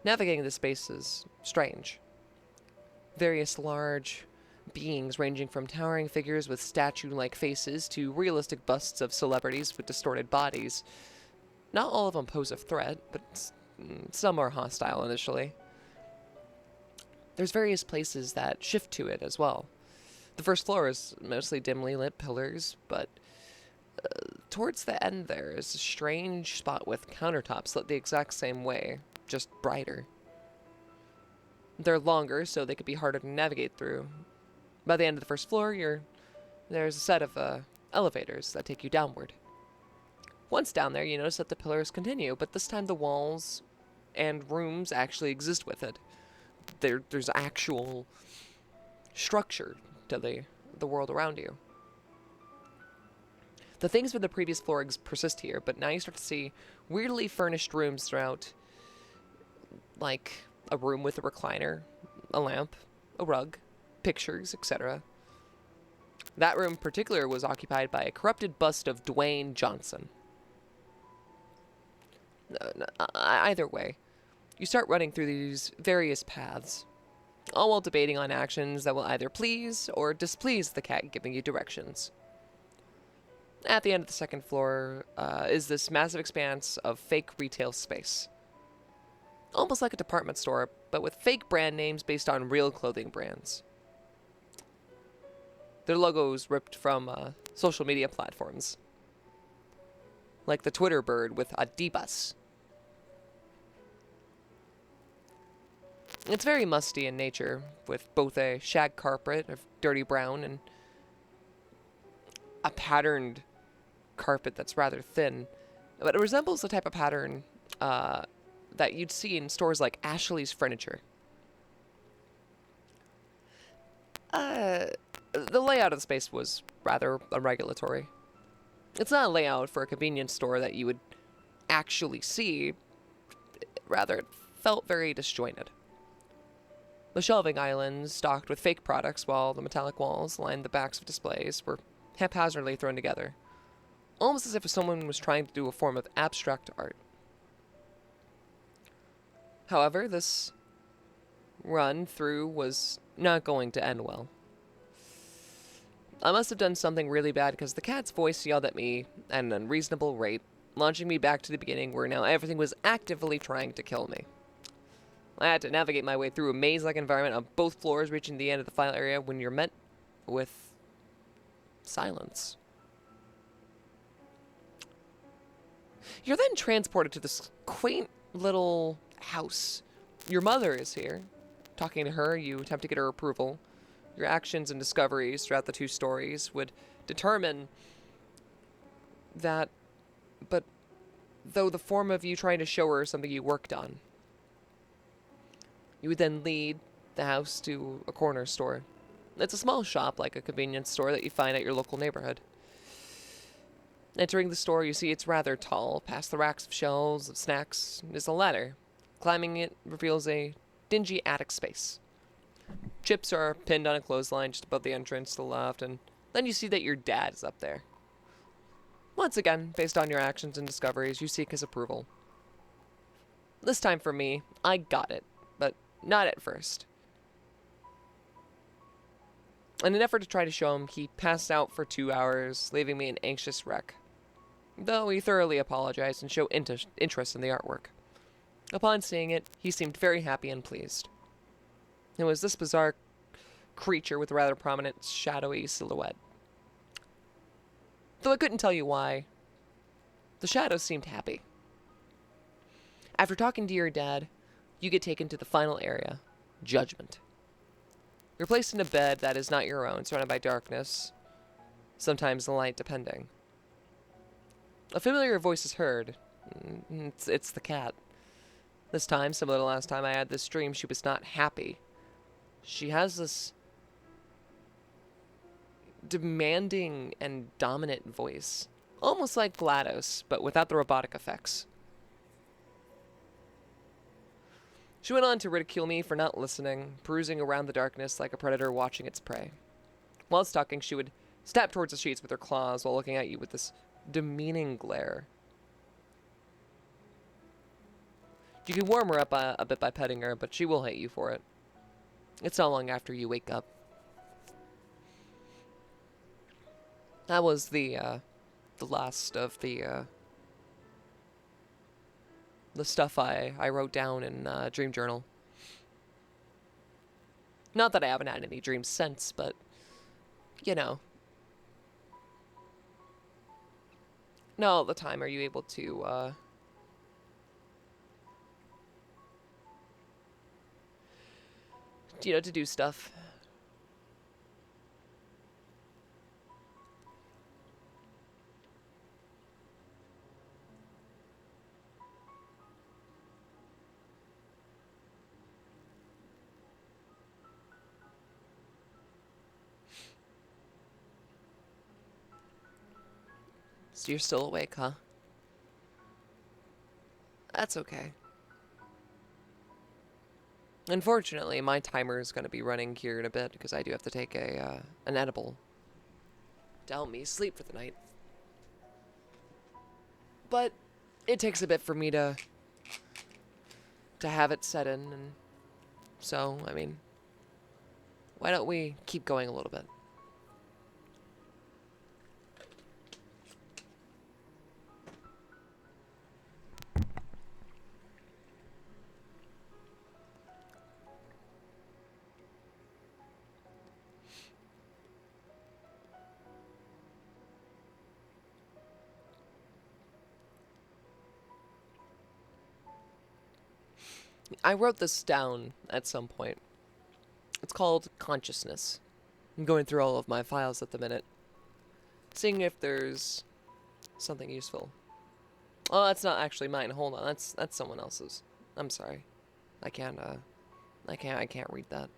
Navigating this space is strange. Various large beings ranging from towering figures with statue-like faces to realistic busts of celebrities with distorted bodies. Not all of them pose a threat, but some are hostile initially. There's various places that shift to it as well. The first floor is mostly dimly lit pillars, but towards the end there is a strange spot with countertops lit the exact same way, just brighter. They're longer, so they could be harder to navigate through. By the end of the first floor, there's a set of elevators that take you downward. Once down there, you notice that the pillars continue, but this time the walls and rooms actually exist with it. There's actual structure to the world around you. The things from the previous floor persist here, but now you start to see weirdly furnished rooms throughout, like a room with a recliner, a lamp, a rug, pictures, etc. That room in particular was occupied by a corrupted bust of Dwayne Johnson. Either way, you start running through these various paths, all while debating on actions that will either please or displease the cat giving you directions. At the end of the second floor is this massive expanse of fake retail space. Almost like a department store, but with fake brand names based on real clothing brands. Their logos ripped from social media platforms, like the Twitter bird with Adibas. It's very musty in nature, with both a shag carpet of dirty brown and a patterned carpet that's rather thin, but it resembles the type of pattern that you'd see in stores like Ashley's Furniture. The layout of the space was rather unregulatory. It's not a layout for a convenience store that you would actually see. Rather, it felt very disjointed. The shelving islands stocked with fake products, while the metallic walls lined the backs of displays were haphazardly thrown together, almost as if someone was trying to do a form of abstract art. However, this run through was not going to end well. I must have done something really bad because the cat's voice yelled at me at an unreasonable rate, launching me back to the beginning where now everything was actively trying to kill me. I had to navigate my way through a maze-like environment on both floors, reaching the end of the final area when you're met with silence. You're then transported to this quaint little house. Your mother is here. Talking to her, you attempt to get her approval. Your actions and discoveries throughout the two stories would determine that, but though the form of you trying to show her something you worked on. You would then lead the house to a corner store. It's a small shop like a convenience store that you find at your local neighborhood. Entering the store, you see it's rather tall. Past the racks of shelves of snacks is a ladder. Climbing it reveals a dingy attic space. Chips are pinned on a clothesline just above the entrance to the left, and then you see that your dad is up there. Once again, based on your actions and discoveries, you seek his approval. This time for me, I got it, but not at first. In an effort to try to show him, he passed out for 2 hours, leaving me an anxious wreck. Though he thoroughly apologized and showed interest in the artwork. Upon seeing it, he seemed very happy and pleased. It was this bizarre creature with a rather prominent, shadowy silhouette. Though I couldn't tell you why, the shadows seemed happy. After talking to your dad, you get taken to the final area, Judgment. You're placed in a bed that is not your own, surrounded by darkness, sometimes the light depending. A familiar voice is heard. It's the cat. This time, similar to last time I had this dream, she was not happy. She has this demanding and dominant voice, almost like GLaDOS, but without the robotic effects. She went on to ridicule me for not listening, perusing around the darkness like a predator watching its prey. While talking, she would step towards the sheets with her claws while looking at you with this demeaning glare. You can warm her up a bit by petting her, but she will hate you for it. It's not long after you wake up. That was the last of the stuff I wrote down in Dream Journal. Not that I haven't had any dreams since, but, you know. Not all the time are you able to, you know, to do stuff. So you're still awake, huh? That's okay. Unfortunately, my timer is going to be running here in a bit because I do have to take an edible to help me sleep for the night. But it takes a bit for me to have it set in, and so, I mean, why don't we keep going a little bit? I wrote this down at some point. It's called Consciousness. I'm going through all of my files at the minute, seeing if there's something useful. Oh, that's not actually mine. Hold on, that's someone else's. I'm sorry. I can't read that.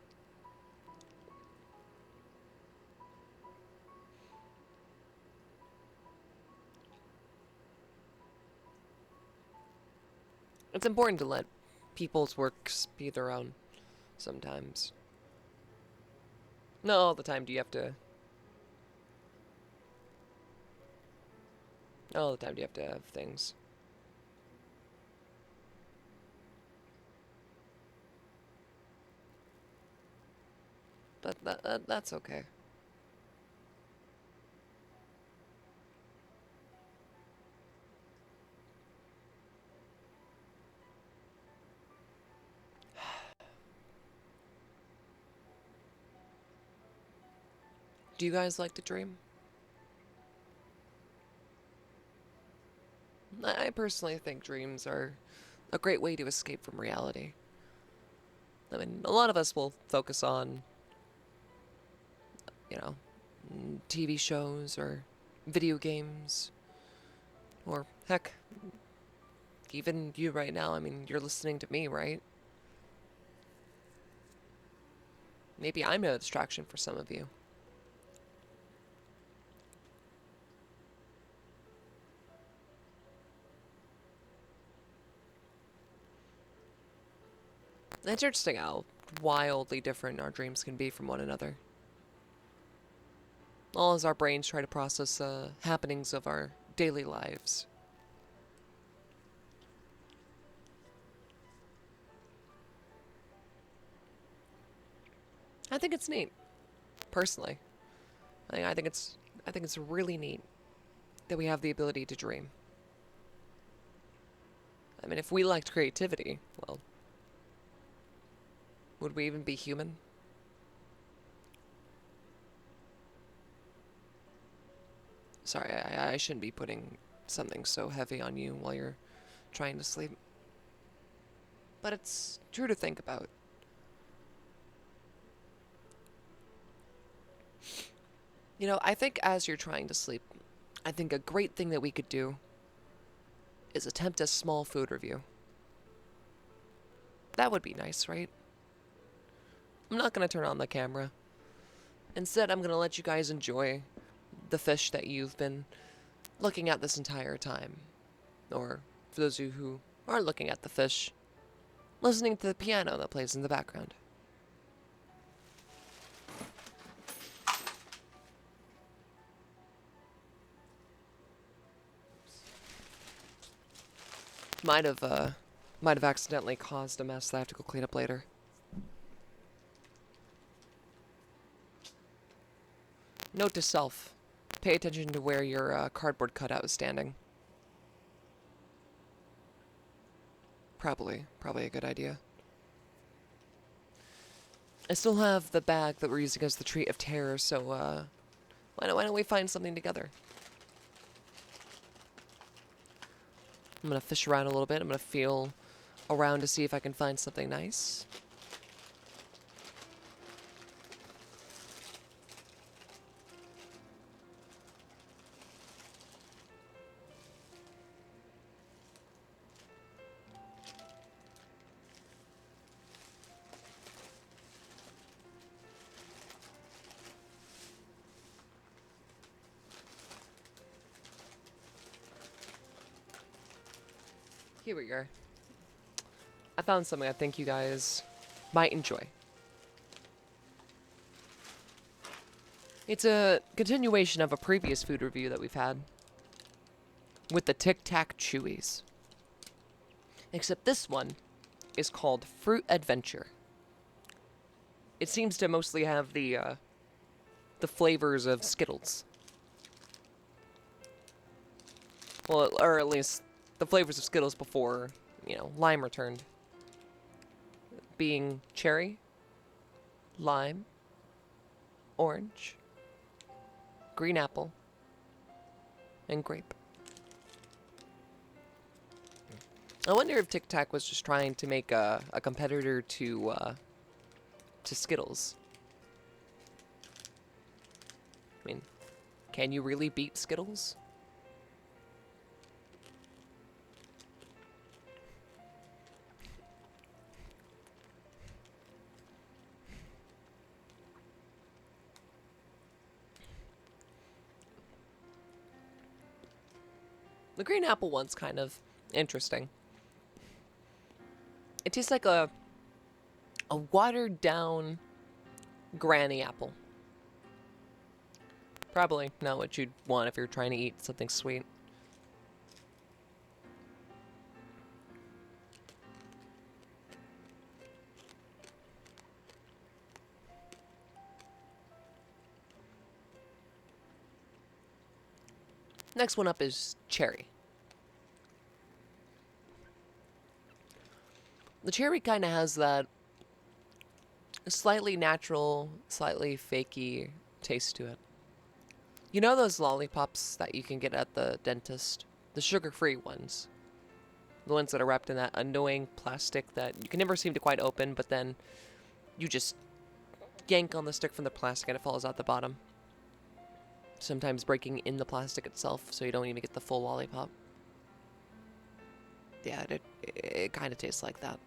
It's important to let people's works be their own sometimes. Not all the time do you have to... Not all the time do you have to have things. But that's okay. Do you guys like to dream? I personally think dreams are a great way to escape from reality. I mean, a lot of us will focus on, you know, TV shows or video games, or heck, even you right now. I mean, you're listening to me, right? Maybe I'm a distraction for some of you. It's interesting how wildly different our dreams can be from one another. All as our brains try to process happenings of our daily lives. I think it's neat, personally. I think it's really neat that we have the ability to dream. I mean, if we liked creativity, well, would we even be human? Sorry, I shouldn't be putting something so heavy on you while you're trying to sleep. But it's true to think about. You know, I think as you're trying to sleep, I think a great thing that we could do is attempt a small food review. That would be nice, right? I'm not going to turn on the camera. Instead, I'm going to let you guys enjoy the fish that you've been looking at this entire time. Or, for those of you who are looking at the fish, listening to the piano that plays in the background. Might have accidentally caused a mess that I have to go clean up later. Note to self. Pay attention to where your cardboard cutout is standing. Probably a good idea. I still have the bag that we're using as the treat of terror, so why don't we find something together? I'm gonna fish around a little bit. I'm gonna feel around to see if I can find something nice. Here we go. I found something I think you guys might enjoy. It's a continuation of a previous food review that we've had with the Tic Tac Chewies. Except this one is called Fruit Adventure. It seems to mostly have the flavors of Skittles. Well, or at least the flavors of Skittles before, you know, lime returned. Being cherry, lime, orange, green apple, and grape. I wonder if Tic Tac was just trying to make a competitor to Skittles. I mean, can you really beat Skittles? The green apple one's kind of interesting. It tastes like a watered down granny apple. Probably not what you'd want if you're trying to eat something sweet. Next one up is cherry. The cherry kind of has that slightly natural, slightly fakey taste to it. You know those lollipops that you can get at the dentist? The sugar-free ones. The ones that are wrapped in that annoying plastic that you can never seem to quite open, but then you just yank on the stick from the plastic and it falls out the bottom. Sometimes breaking in the plastic itself so you don't even get the full lollipop. Yeah, it kind of tastes like that.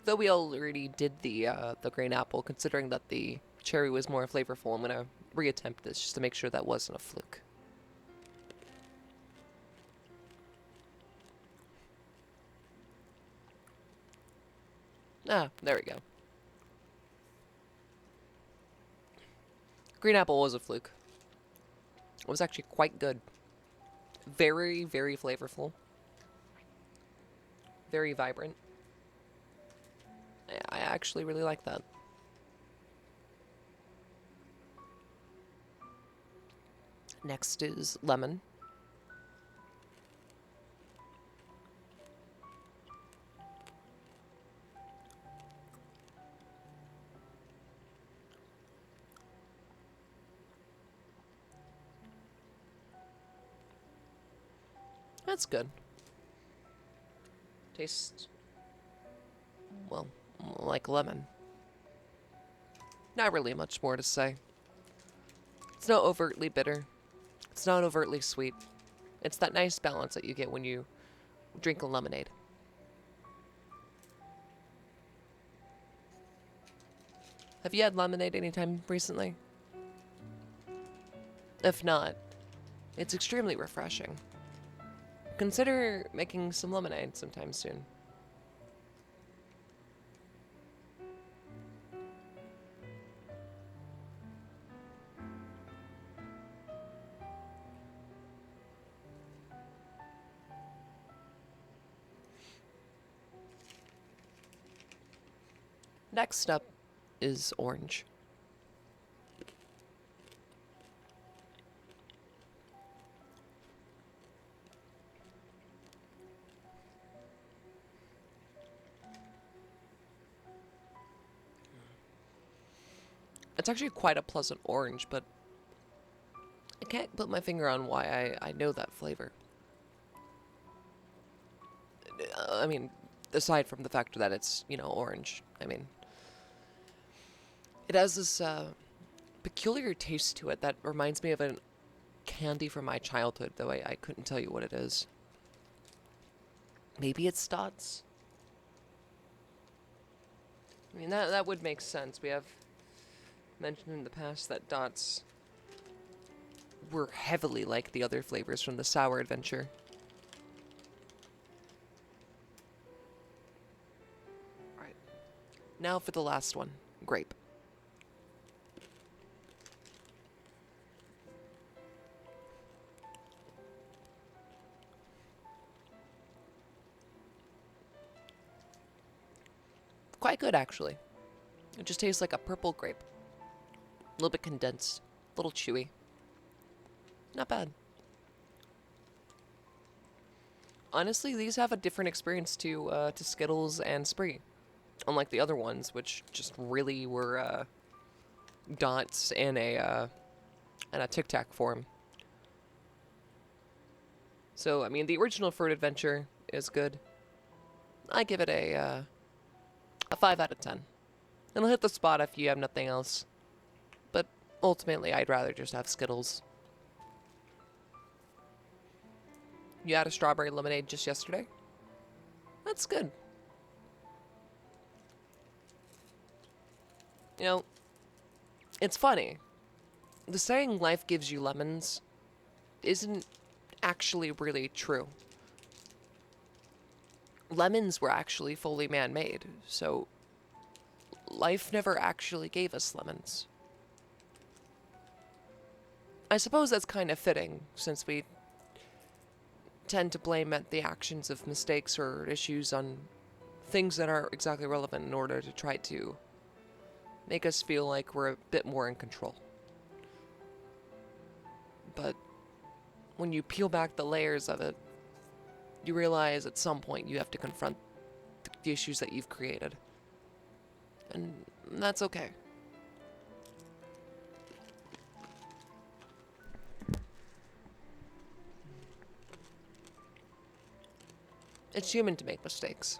Though we already did the green apple, considering that the cherry was more flavorful, I'm gonna reattempt this just to make sure that wasn't a fluke. Ah, there we go. Green apple was a fluke. It was actually quite good. Very, very flavorful. Very vibrant. I actually really like that. Next is lemon. That's good. Tastes, well, like lemon. Not really much more to say. It's not overtly bitter. It's not overtly sweet. It's that nice balance that you get when you drink a lemonade. Have you had lemonade anytime recently? If not, it's extremely refreshing. Consider making some lemonade sometime soon. Next up is orange. It's actually quite a pleasant orange, but I can't put my finger on why I know that flavor. I mean, aside from the fact that it's, orange. I mean, it has this peculiar taste to it that reminds me of a candy from my childhood, though I couldn't tell you what it is. Maybe it's Dots? I mean, that would make sense. We have mentioned in the past that Dots were heavily like the other flavors from the Sour Adventure. Alright. Now for the last one. Grape. Quite good, actually. It just tastes like a purple grape. A little bit condensed. A little chewy. Not bad. Honestly, these have a different experience to Skittles and Spree. Unlike the other ones, which just really were dots in a Tic Tac form. So, I mean, the original Fruit Adventure is good. I give it a 5 out of 10. It'll hit the spot if you have nothing else. But ultimately, I'd rather just have Skittles. You had a strawberry lemonade just yesterday? That's good. You know, it's funny. The saying life gives you lemons isn't actually really true. Lemons were actually fully man-made, so life never actually gave us lemons. I suppose that's kind of fitting, since we tend to blame the actions of mistakes or issues on things that aren't exactly relevant in order to try to make us feel like we're a bit more in control. But when you peel back the layers of it, you realize at some point you have to confront the issues that you've created. And that's okay. It's human to make mistakes.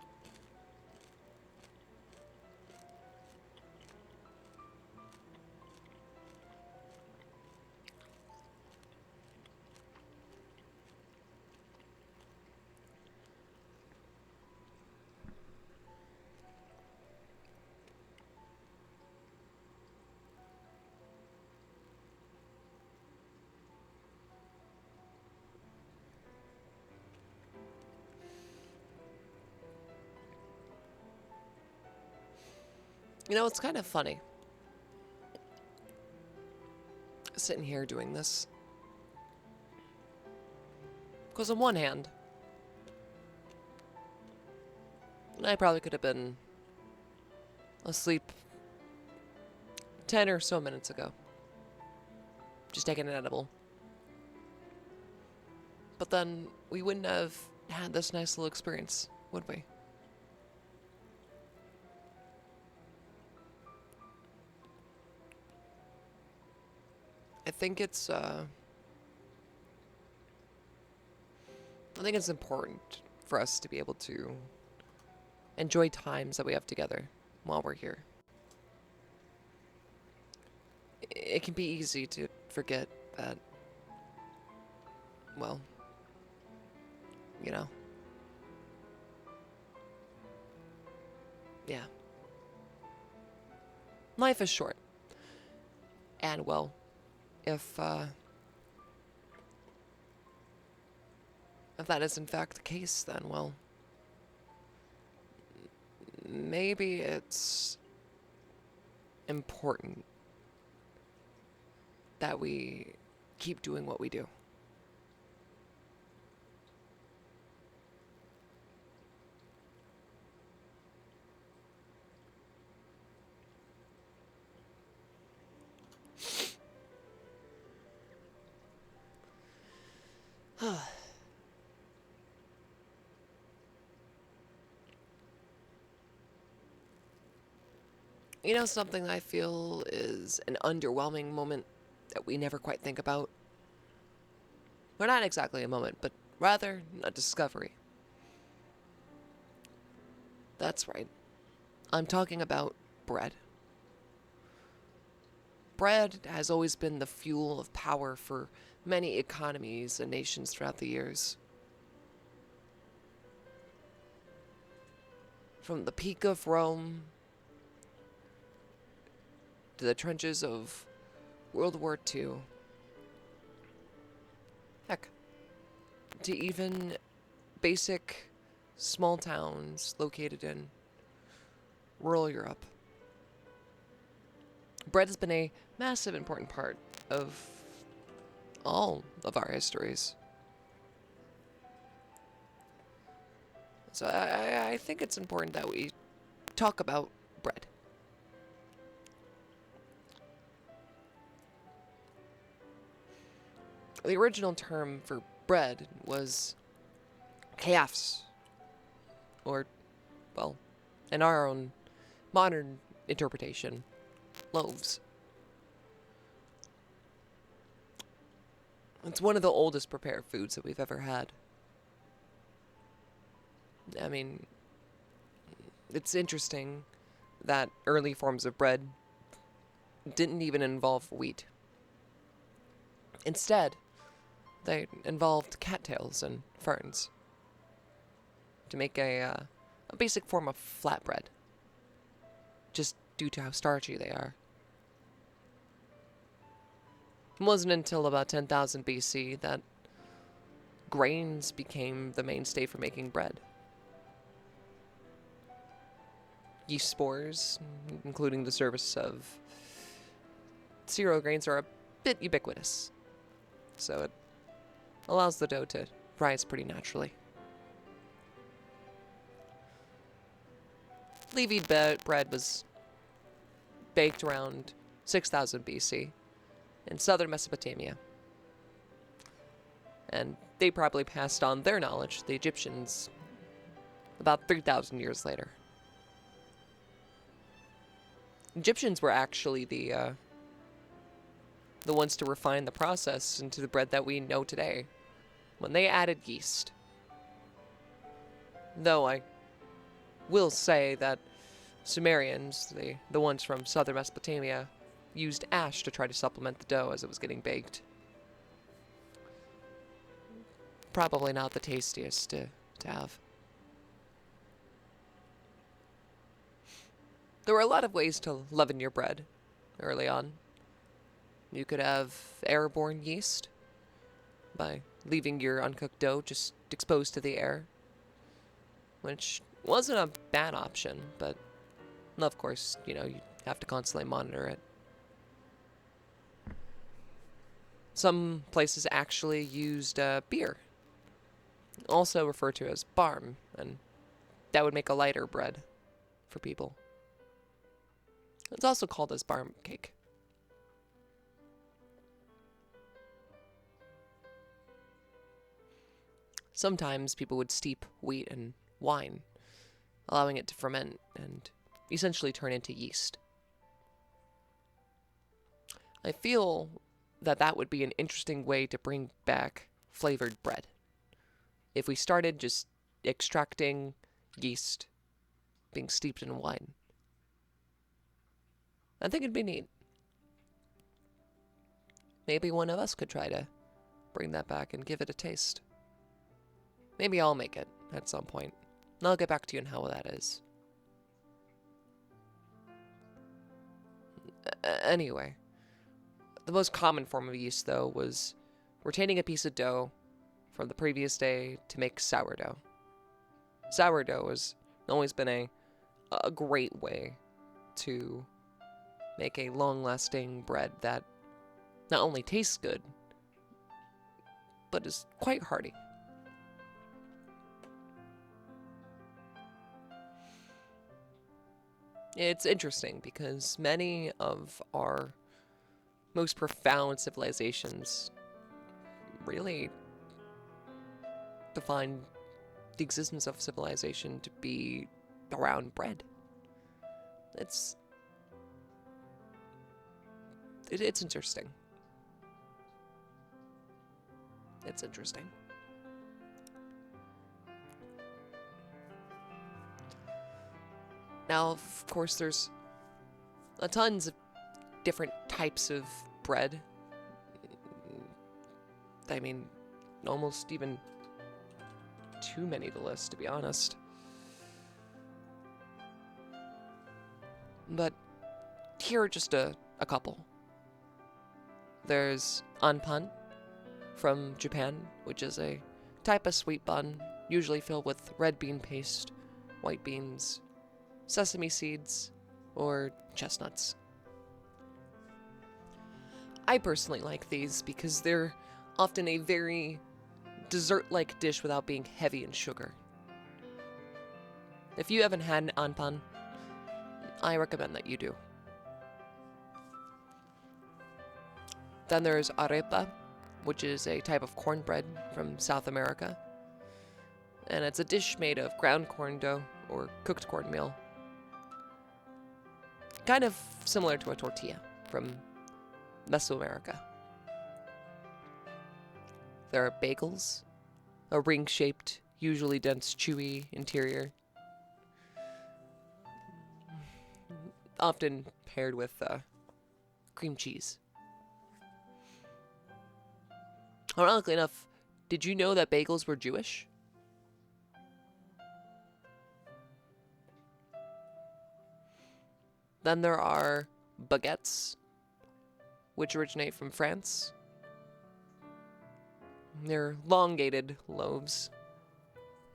You know, it's kind of funny. Sitting here doing this. Because on one hand, I probably could have been asleep 10 or so minutes ago. Just taking an edible. But then we wouldn't have had this nice little experience, would we? I think it's important for us to be able to enjoy times that we have together while we're here. It can be easy to forget that, well, you know. Yeah. Life is short. And, well, if that is in fact the case, then, well, maybe it's important that we keep doing what we do. You know, something I feel is an underwhelming moment that we never quite think about? Well, not exactly a moment, but rather a discovery. That's right. I'm talking about bread. Bread has always been the fuel of power for many economies and nations throughout the years. From the peak of Rome to the trenches of World War II, heck, to even basic small towns located in rural Europe. Bread has been a massive important part of all of our histories. So I think it's important that we talk about bread. The original term for bread was kayafs, or, well, in our own modern interpretation, loaves. It's one of the oldest prepared foods that we've ever had. I mean, it's interesting that early forms of bread didn't even involve wheat. Instead, they involved cattails and ferns to make a basic form of flatbread, just due to how starchy they are. It wasn't until about 10,000 BC that grains became the mainstay for making bread. Yeast spores, including the service of cereal grains, are a bit ubiquitous, so it allows the dough to rise pretty naturally. Leavened bread was baked around 6000 BC in southern Mesopotamia, and they probably passed on their knowledge to the Egyptians about 3,000 years later. Egyptians were actually the ones to refine the process into the bread that we know today, when they added yeast. Though I will say that Sumerians, the ones from southern Mesopotamia, used ash to try to supplement the dough as it was getting baked. Probably not the tastiest to have. There were a lot of ways to leaven your bread early on. You could have airborne yeast by leaving your uncooked dough just exposed to the air, which wasn't a bad option, but of course, you have to constantly monitor it. Some places actually used beer, also referred to as barm, and that would make a lighter bread for people. It's also called as barm cake. Sometimes people would steep wheat in wine, allowing it to ferment and essentially turn into yeast. I feel that that would be an interesting way to bring back flavored bread. If we started just extracting yeast being steeped in wine. I think it'd be neat. Maybe one of us could try to bring that back and give it a taste. Maybe I'll make it at some point, and I'll get back to you on how that is. Anyway, the most common form of yeast, though, was retaining a piece of dough from the previous day to make sourdough. Sourdough has always been a great way to make a long-lasting bread that not only tastes good, but is quite hearty. It's interesting because many of our most profound civilizations really to find the existence of civilization to be around bread. It's interesting. It's interesting. Now, of course, there's tons of different types of bread. I mean, almost even too many to list, to be honest. But here are just a couple. There's anpan from Japan, which is a type of sweet bun, usually filled with red bean paste, white beans, sesame seeds, or chestnuts. I personally like these because they're often a very dessert-like dish without being heavy in sugar. If you haven't had an anpan, I recommend that you do. Then there's arepa, which is a type of cornbread from South America. And it's a dish made of ground corn dough or cooked cornmeal. Kind of similar to a tortilla from Mesoamerica. There are bagels, a ring-shaped, usually dense, chewy interior, often paired with cream cheese. Ironically enough, did you know that bagels were Jewish? Then there are baguettes, which originate from France. They're elongated loaves,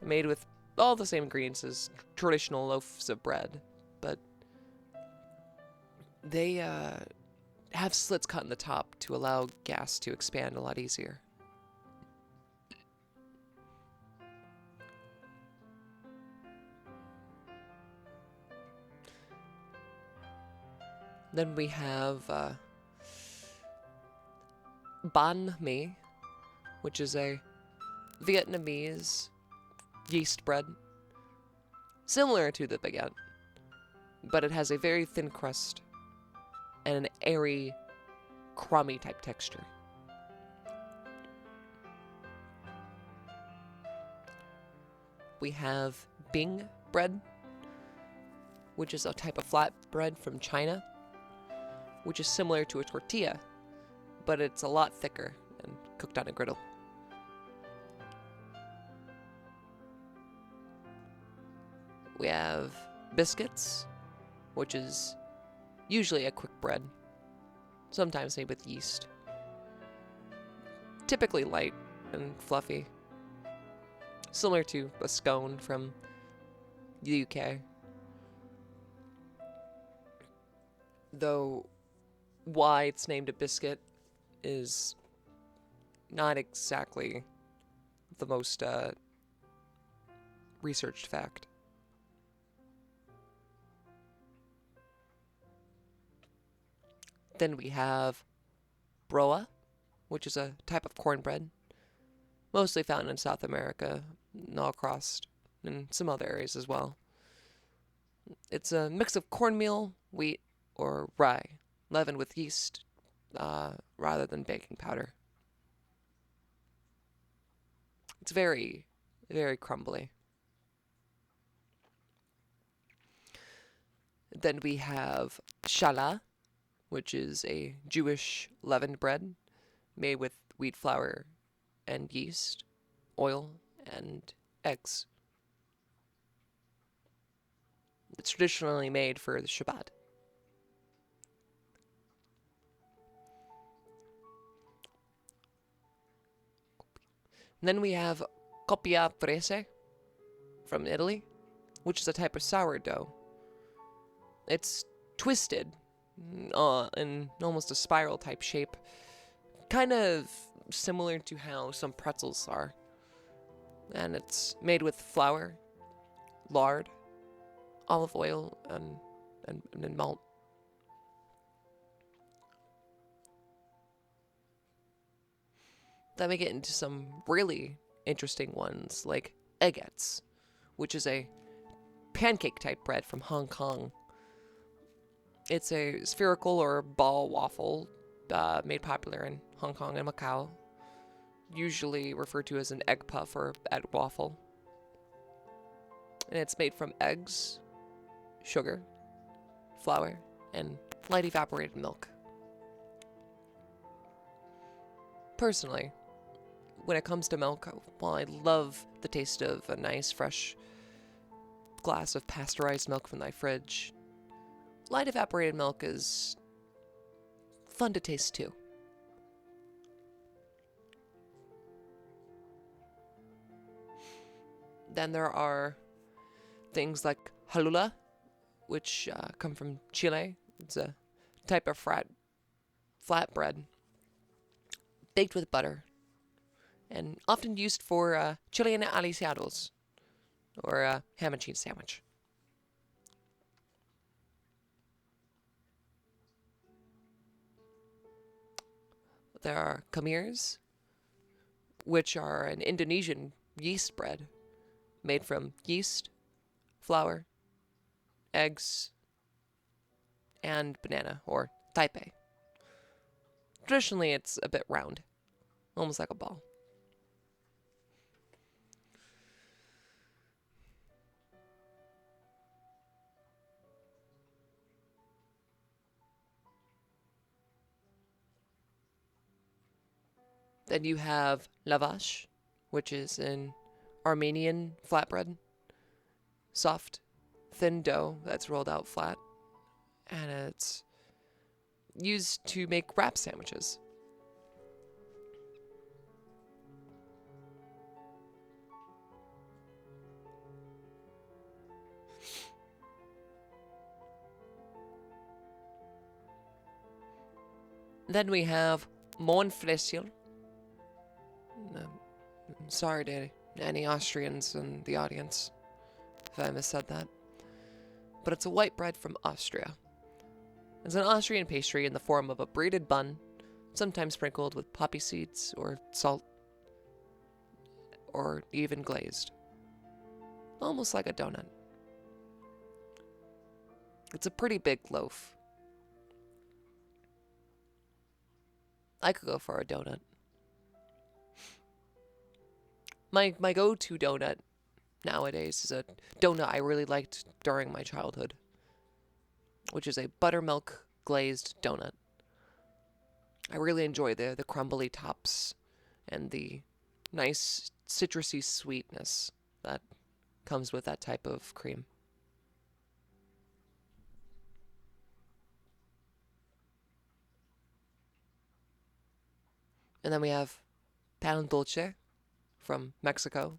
made with all the same ingredients as traditional loaves of bread, but they have slits cut in the top to allow gas to expand a lot easier. Then we have banh mi, which is a Vietnamese yeast bread, similar to the baguette, but it has a very thin crust and an airy, crummy type texture. We have Bing bread, which is a type of flat bread from China, which is similar to a tortilla, but it's a lot thicker and cooked on a griddle. We have biscuits, which is usually a quick bread, sometimes made with yeast. Typically light and fluffy, similar to a scone from the UK. Though why it's named a biscuit is not exactly the most researched fact. Then we have broa, which is a type of cornbread, mostly found in South America, and all across in some other areas as well. It's a mix of cornmeal, wheat, or rye, leavened with yeast rather than baking powder. It's very, very crumbly. Then we have challah, which is a Jewish leavened bread made with wheat flour and yeast, oil, and eggs. It's traditionally made for the Shabbat. And then we have copia prese from Italy, which is a type of sourdough. It's twisted in almost a spiral type shape, kind of similar to how some pretzels are. And it's made with flour, lard, olive oil, and malt. Then we get into some really interesting ones like eggets, which is a pancake-type bread from Hong Kong. It's a spherical or ball waffle made popular in Hong Kong and Macau, usually referred to as an egg puff or egg waffle. And it's made from eggs, sugar, flour, and light evaporated milk. Personally, when it comes to milk, while I love the taste of a nice, fresh glass of pasteurized milk from my fridge, light evaporated milk is fun to taste too. Then there are things like halula, which come from Chile. It's a type of flat bread baked with butter and often used for Chilean alisados or a ham and cheese sandwich. There are kamirs, which are an Indonesian yeast bread made from yeast, flour, eggs, and banana, or taipei. Traditionally, it's a bit round, almost like a ball. Then you have lavash, which is an Armenian flatbread. Soft, thin dough that's rolled out flat. And it's used to make wrap sandwiches. Then we have Monfresil. Sorry to any Austrians in the audience if I missaid that. But it's a white bread from Austria. It's an Austrian pastry in the form of a braided bun, sometimes sprinkled with poppy seeds or salt, or even glazed. Almost like a donut. It's a pretty big loaf. I could go for a donut. My go-to donut nowadays is a donut I really liked during my childhood, which is a buttermilk glazed donut. I really enjoy the crumbly tops and the nice citrusy sweetness that comes with that type of cream. And then we have pan dulce from Mexico.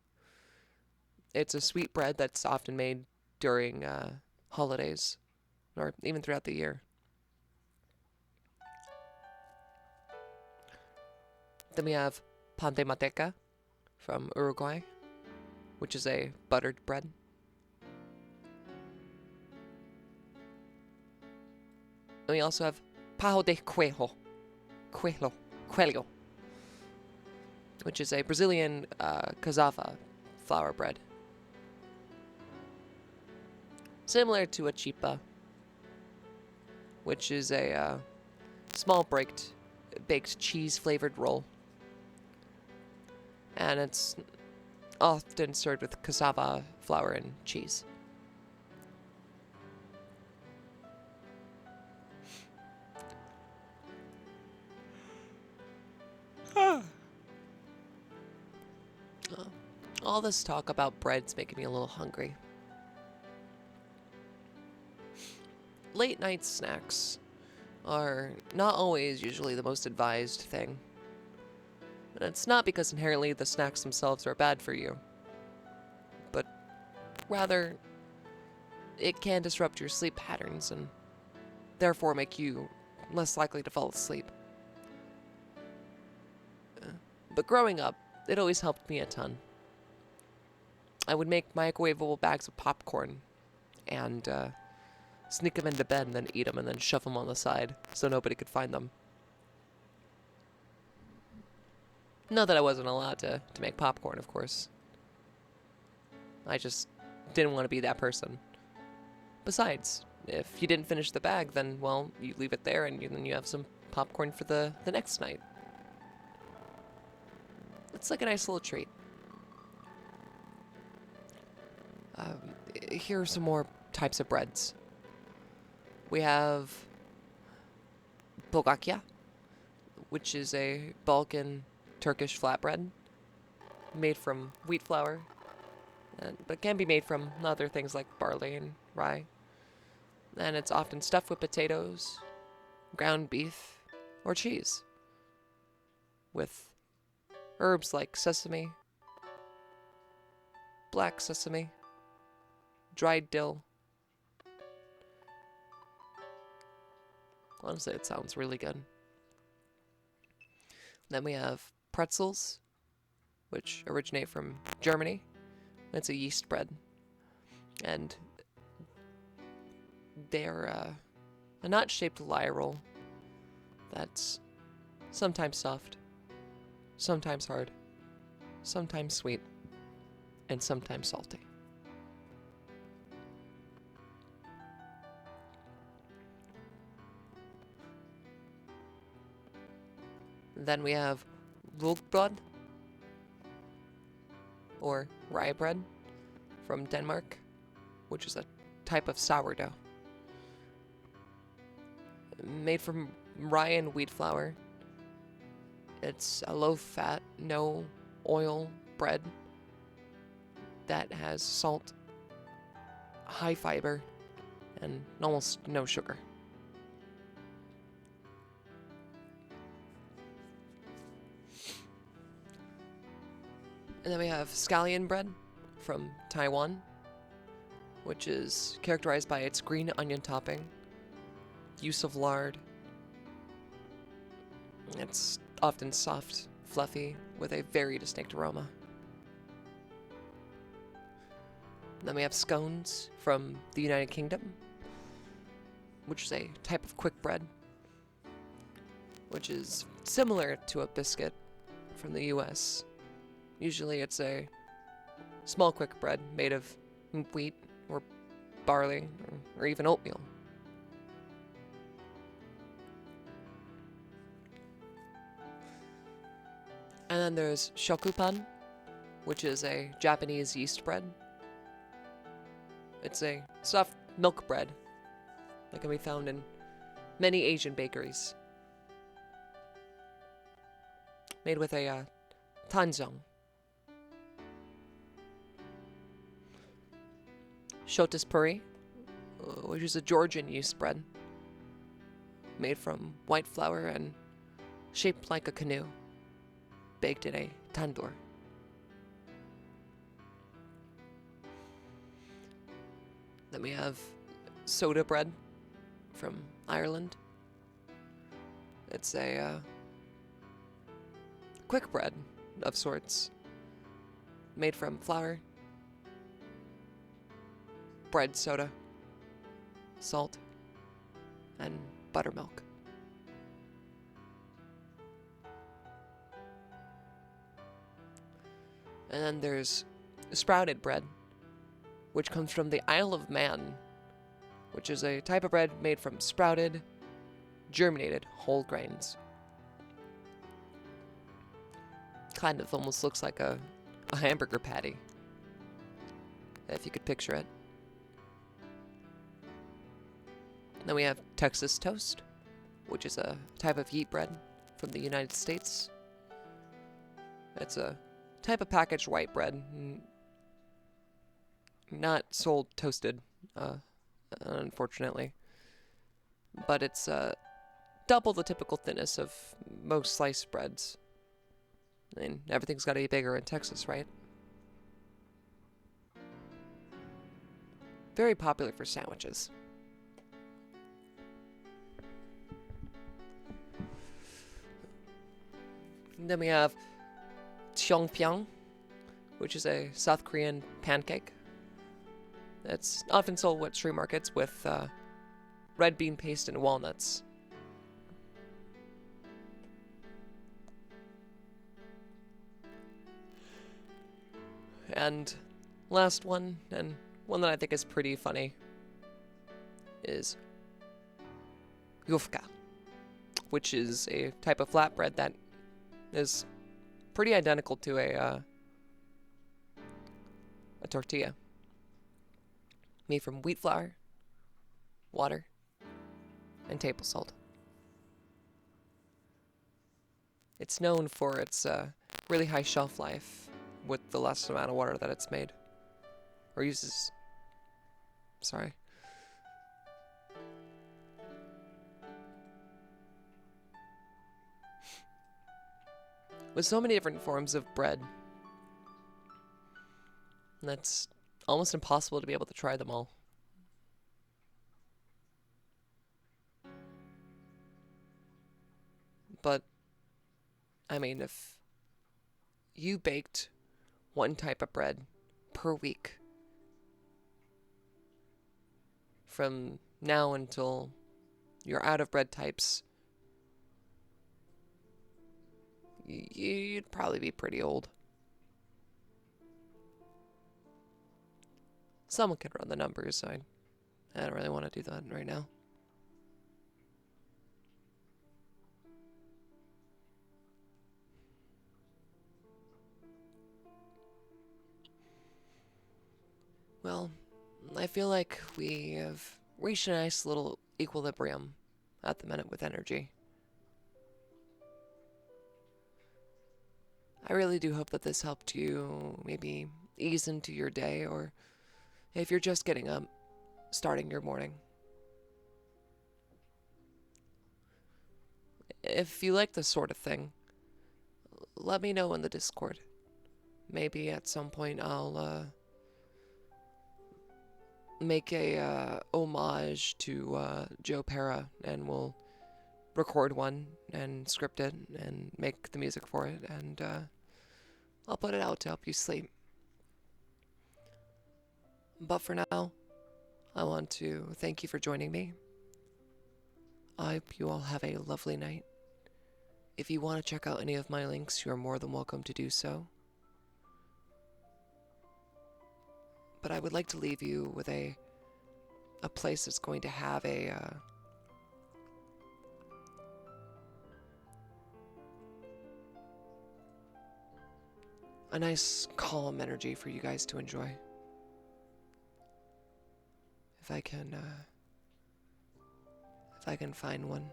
It's a sweet bread that's often made during holidays, or even throughout the year. Then we have pan de manteca from Uruguay, which is a buttered bread. And we also have pajo de coelho, which is a Brazilian cassava flour bread. Similar to a chipa, which is a small baked cheese-flavored roll. And it's often served with cassava flour and cheese. All this talk about bread's making me a little hungry. Late night snacks are not always usually the most advised thing. And it's not because inherently the snacks themselves are bad for you, but rather it can disrupt your sleep patterns and therefore make you less likely to fall asleep. But growing up, it always helped me a ton. I would make microwavable bags of popcorn and sneak them into bed and then eat them and then shove them on the side so nobody could find them. Not that I wasn't allowed to make popcorn, of course. I just didn't want to be that person. Besides, if you didn't finish the bag, then, well, you leave it there and then you have some popcorn for the next night. It's like a nice little treat. Here are some more types of breads. We have bogakya, which is a Balkan Turkish flatbread made from wheat flour, but can be made from other things like barley and rye. And it's often stuffed with potatoes, ground beef, or cheese, with herbs like sesame, black sesame, dried dill. Honestly, it sounds really good. Then we have pretzels, which originate from Germany. It's a yeast bread. And they're a nut-shaped lie roll that's sometimes soft, sometimes hard, sometimes sweet, and sometimes salty. Then we have rugbrød, or rye bread, from Denmark, which is a type of sourdough. Made from rye and wheat flour. It's a low-fat, no-oil bread that has salt, high fiber, and almost no sugar. And then we have scallion bread from Taiwan, which is characterized by its green onion topping, use of lard. It's often soft, fluffy, with a very distinct aroma. Then we have scones from the United Kingdom, which is a type of quick bread, which is similar to a biscuit from the US. Usually it's a small quick bread made of wheat or barley or even oatmeal. And then there's shokupan, which is a Japanese yeast bread. It's a soft milk bread that can be found in many Asian bakeries. Made with a tanjong. Shotis puri, which is a Georgian yeast bread, made from white flour and shaped like a canoe, baked in a tandoor. Then we have soda bread from Ireland. It's a quick bread of sorts, made from flour, bread soda, salt, and buttermilk. And then there's sprouted bread, which comes from the Isle of Man, which is a type of bread made from sprouted, germinated whole grains. Kind of almost looks like a hamburger patty, if you could picture it. Then we have Texas toast, which is a type of wheat bread from the United States. It's a type of packaged white bread, not sold toasted, unfortunately. But it's double the typical thickness of most sliced breads. And everything's got to be bigger in Texas, right? Very popular for sandwiches. And then we have Cheongpyeong, which is a South Korean pancake. It's often sold at street markets with red bean paste and walnuts. And last one, and one that I think is pretty funny, is yufka, which is a type of flatbread that is pretty identical to a tortilla, made from wheat flour, water, and table salt. It's known for its really high shelf life with the less amount of water that it's made. Or uses. Sorry. With so many different forms of bread, that's almost impossible to be able to try them all. But, I mean, if you baked one type of bread per week from now until you're out of bread types, you'd probably be pretty old. Someone could run the numbers, so I don't really want to do that right now. Well, I feel like we have reached a nice little equilibrium at the minute with energy. I really do hope that this helped you maybe ease into your day, or if you're just getting up, starting your morning. If you like this sort of thing, let me know in the Discord. Maybe at some point I'll make a homage to Joe Pera, and we'll record one and script it and make the music for it, and I'll put it out to help you sleep. But for now, I want to thank you for joining me. I hope you all have a lovely night. If you want to check out any of my links, you're more than welcome to do so. But I would like to leave you with a place that's going to have a nice calm energy for you guys to enjoy. If I can find one.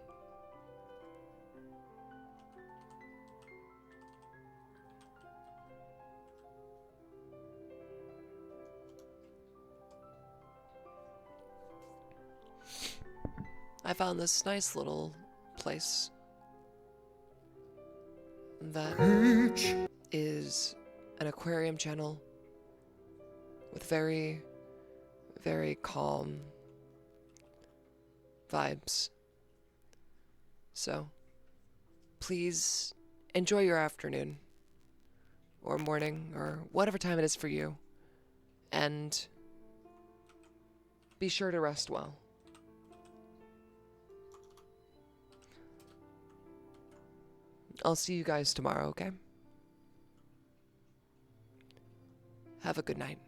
I found this nice little place that is an aquarium channel with very, very calm vibes. So, please enjoy your afternoon or morning or whatever time it is for you, and be sure to rest well. I'll see you guys tomorrow, okay? Have a good night.